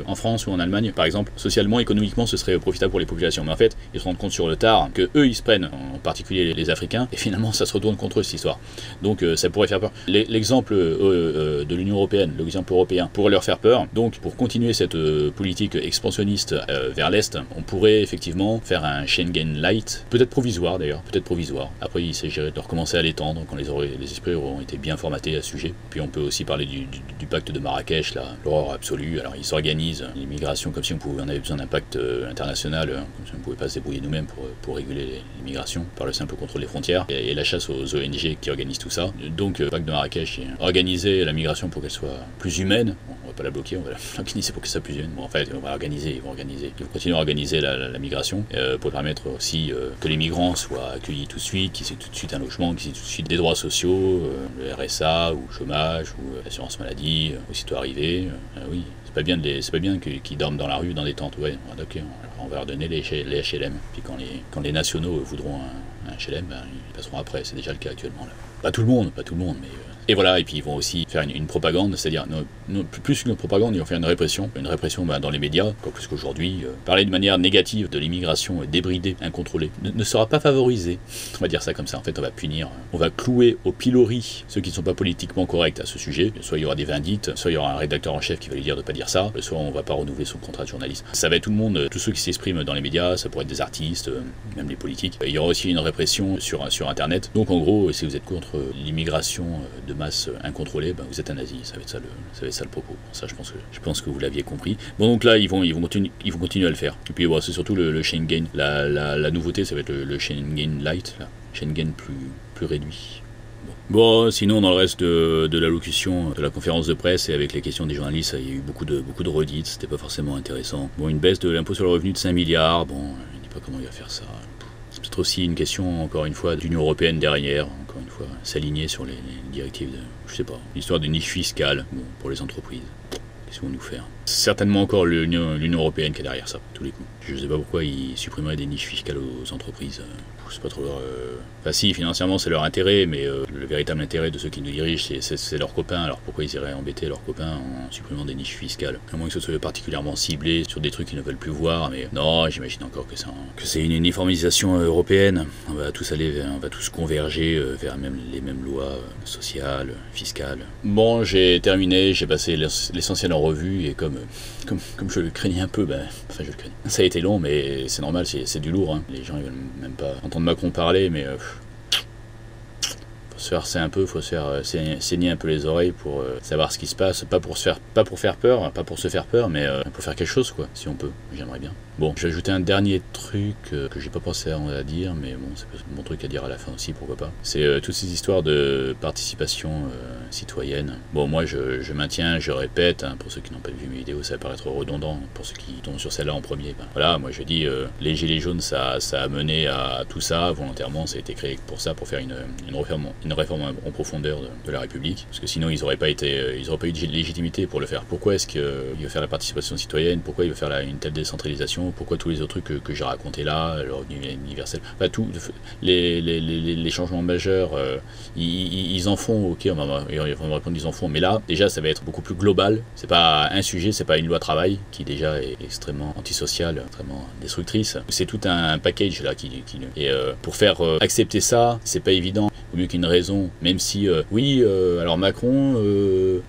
en France ou en Allemagne, par exemple. Socialement, économiquement, ce serait profitable pour les populations. Mais en fait, ils se rendent compte sur le tard que eux, ils se prennent, en particulier les Africains, et finalement, ça se retourne contre eux, cette histoire. Donc, ça pourrait faire peur. L'exemple de l'Union européenne, l'exemple européen, pourrait leur faire peur. Donc, pour continuer cette politique expansionniste vers l'Est, on pourrait effectivement faire un Schengen light, peut-être provisoire d'ailleurs, peut-être provisoire. Après, il s'agirait de recommencer à l'étendre quand les esprits auront été bien formatés à ce sujet. Puis on peut aussi parler du pacte de Marrakech, là, l'horreur absolue. Alors, ils s'organisent l'immigration comme si on avait besoin d'un pacte international, comme si on ne pouvait pas se débrouiller nous-mêmes pour réguler l'immigration par le simple contrôle des frontières et la chasse aux ONG qui organisent tout ça. Donc, le pacte de Marrakech, organiser la migration pour qu'elle soit plus humaine. Bon, on va pas la bloquer, on va l'organiser pour qu'elle soit plus humaine. Bon, en fait, ils vont continuer à organiser la migration pour permettre aussi que les migrants soient accueillis tout de suite, qu'ils aient tout de suite un logement, qu'ils aient tout de suite des droits sociaux, le RSA ou le chômage ou l'assurance maladie, aussitôt arrivé. Oui, c'est pas bien qu'ils dorment dans la rue dans des tentes. Ouais, ok, on va leur donner les HLM. Puis quand les nationaux voudront un HLM, ben, ils passeront après. C'est déjà le cas actuellement là. Pas tout le monde, mais... Et voilà, et puis ils vont aussi faire une propagande, c'est-à-dire, plus qu'une propagande, ils vont faire une répression dans les médias, encore plus qu'aujourd'hui. Parler de manière négative de l'immigration débridée, incontrôlée, ne sera pas favorisé. On va dire ça comme ça, en fait, on va punir, on va clouer au pilori ceux qui ne sont pas politiquement corrects à ce sujet. Soit il y aura des vindictes, soit il y aura un rédacteur en chef qui va lui dire de ne pas dire ça, soit on ne va pas renouveler son contrat de journaliste. Ça va être tout le monde, tous ceux qui s'expriment dans les médias, ça pourrait être des artistes, même les politiques. Il y aura aussi une répression sur Internet. Donc en gros, si vous êtes contre l'immigration de masse incontrôlée, ben vous êtes un nazi, ça va être ça le propos. Ça, je pense que vous l'aviez compris. Bon, donc là, ils vont continuer à le faire. Et puis bon, c'est surtout le Schengen. La nouveauté, ça va être le Schengen Light, là. Schengen plus réduit. Bon, sinon, dans le reste de l'allocution, de la conférence de presse et avec les questions des journalistes, il y a eu beaucoup de redites, c'était pas forcément intéressant. Bon, une baisse de l'impôt sur le revenu de 5 milliards, bon, je ne dis pas comment il va faire ça. C'est peut-être aussi une question, encore une fois, d'Union européenne derrière, encore une fois, s'aligner sur les directives de, je sais pas, l'histoire de niche fiscale, bon, pour les entreprises. Qu'est-ce qu'ils vont nous faire? Certainement encore l'Union européenne qui est derrière ça, tous les coups. Je ne sais pas pourquoi ils supprimeraient des niches fiscales aux entreprises. C'est pas trop leur... Enfin si, financièrement c'est leur intérêt, mais le véritable intérêt de ceux qui nous dirigent, c'est leurs copains. Alors pourquoi ils iraient embêter leurs copains en supprimant des niches fiscales? À moins que ce soit particulièrement ciblé sur des trucs qu'ils ne veulent plus voir, mais non, j'imagine encore que c'est une uniformisation européenne. On va tous converger vers les mêmes lois sociales, fiscales. Bon, j'ai terminé, j'ai passé l'essentiel en revue, et comme je le craignais un peu, enfin je le craignais. Ça a été long, mais c'est normal, c'est du lourd, hein. Les gens ils veulent même pas entendre Macron parler, mais faut se farcer un peu, faut se faire saigner un peu les oreilles pour savoir ce qui se passe, pas pour se faire peur, mais pour faire quelque chose, quoi, si on peut. J'aimerais bien. Bon, je vais ajouter un dernier truc que j'ai pas pensé à dire, mais bon, c'est mon truc à dire à la fin aussi, pourquoi pas. C'est toutes ces histoires de participation citoyenne. Bon, moi je maintiens, je répète, hein, pour ceux qui n'ont pas vu mes vidéos, ça va paraître redondant, pour ceux qui tombent sur celle-là en premier. Voilà, moi je dis, les gilets jaunes, ça a mené à tout ça, volontairement, ça a été créé pour ça, pour faire une réforme en profondeur de la République, parce que sinon ils n'auraient pas eu de légitimité pour le faire. Pourquoi est-ce qu'il veut faire la participation citoyenne? Pourquoi il veut faire une telle décentralisation? Pourquoi tous les autres trucs que j'ai racontés là, le revenu universel, enfin tout, les changements majeurs, ils en font, ok, on va me répondre ils en font, mais là, déjà, ça va être beaucoup plus global, c'est pas un sujet, c'est pas une loi travail, qui déjà est extrêmement antisociale, extrêmement destructrice, c'est tout un package là, et pour faire accepter ça, c'est pas évident, au mieux qu'une raison, même si, oui, alors Macron,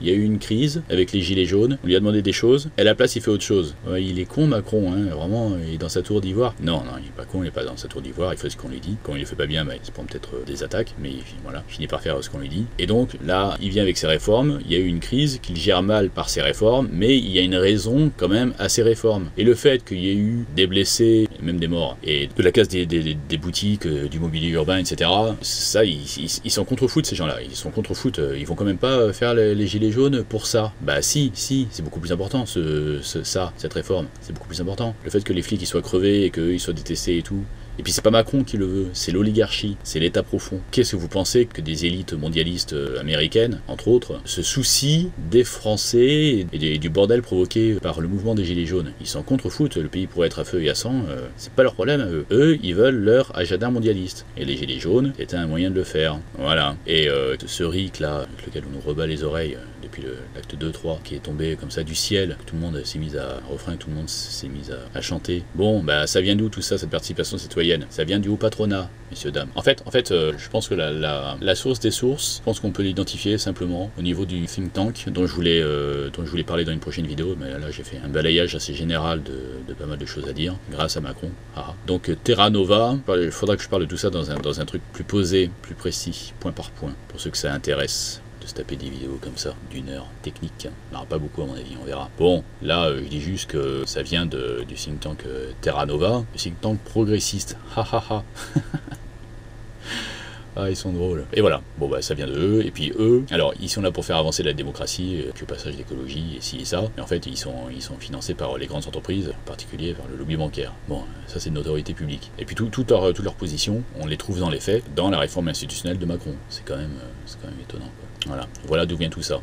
il y a eu une crise avec les gilets jaunes, on lui a demandé des choses, et à la place, il fait autre chose. Ouais, il est con, Macron, hein, vraiment, il est dans sa tour d'ivoire. Non, il est pas con, il est pas dans sa tour d'ivoire, il fait ce qu'on lui dit. Quand il le fait pas bien, il se prend peut-être des attaques, mais voilà, il finit par faire ce qu'on lui dit. Et donc, là, il vient avec ses réformes, il y a eu une crise qu'il gère mal par ses réformes, mais il y a une raison quand même à ses réformes. Et le fait qu'il y ait eu des blessés, même des morts, et de la casse des boutiques, du mobilier urbain, etc., ça, ils s'en contrefoutent, ces gens-là. Ils s'en contrefoutent, ils vont quand même pas faire les gilets jaunes pour ça. Bah si, c'est beaucoup plus important, cette réforme, c'est beaucoup plus important. Le fait que les flics ils soient crevés et qu'ils soient détestés et tout. Et puis c'est pas Macron qui le veut, c'est l'oligarchie, c'est l'État profond. Qu'est-ce que vous pensez que des élites mondialistes américaines, entre autres, se soucient des Français et du bordel provoqué par le mouvement des Gilets jaunes? Ils s'en contrefoutent, le pays pourrait être à feu et à sang, c'est pas leur problème à eux. Eux, ils veulent leur agenda mondialiste. Et les Gilets jaunes, c'était un moyen de le faire. Voilà. Et ce RIC là, avec lequel on nous rebat les oreilles depuis l'acte 2-3, qui est tombé comme ça du ciel, que tout le monde s'est mis à refrain, que tout le monde s'est mis à chanter. Bon, ça vient d'où tout ça, cette participation citoyenne? Ça vient du haut patronat, messieurs, dames. En fait, je pense que la source des sources, je pense qu'on peut l'identifier simplement au niveau du think tank dont je voulais parler dans une prochaine vidéo, mais là j'ai fait un balayage assez général de pas mal de choses à dire, grâce à Macron. Donc Terra Nova, il faudra que je parle de tout ça dans un truc plus posé, plus précis, point par point, pour ceux que ça intéresse. Se taper des vidéos comme ça, d'une heure, technique. Il n'y en aura pas beaucoup à mon avis, on verra. Bon, là, je dis juste que ça vient du think tank Terra Nova, le think tank progressiste. Ah, ils sont drôles. Et voilà, bon ça vient de eux, et puis eux, alors ils sont là pour faire avancer la démocratie, au passage d'écologie, et ci et ça, mais en fait ils sont financés par les grandes entreprises, en particulier par le lobby bancaire. Bon, ça c'est une autorité publique. Et puis toutes leurs positions, on les trouve dans les faits, dans la réforme institutionnelle de Macron. C'est quand même étonnant, quoi. Voilà d'où vient tout ça.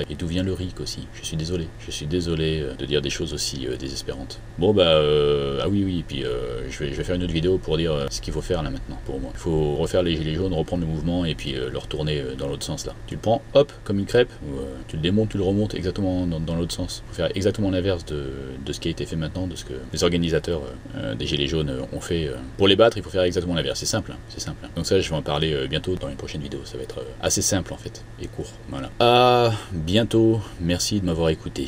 Et d'où vient le RIC aussi. Je suis désolé de dire des choses aussi désespérantes. Bon ah oui, et puis je vais faire une autre vidéo pour dire ce qu'il faut faire là maintenant, pour moi. Il faut refaire les gilets jaunes, reprendre le mouvement et puis le retourner dans l'autre sens là. Tu le prends, hop, comme une crêpe, ou, tu le démontes, tu le remontes exactement dans l'autre sens. Faut faire exactement l'inverse de ce qui a été fait maintenant, de ce que les organisateurs des gilets jaunes ont fait. Pour les battre, il faut faire exactement l'inverse. C'est simple, hein, c'est simple. Donc ça, je vais en parler bientôt dans une prochaine vidéo. Ça va être assez simple en fait et court. Voilà. À bientôt. Merci de m'avoir écouté.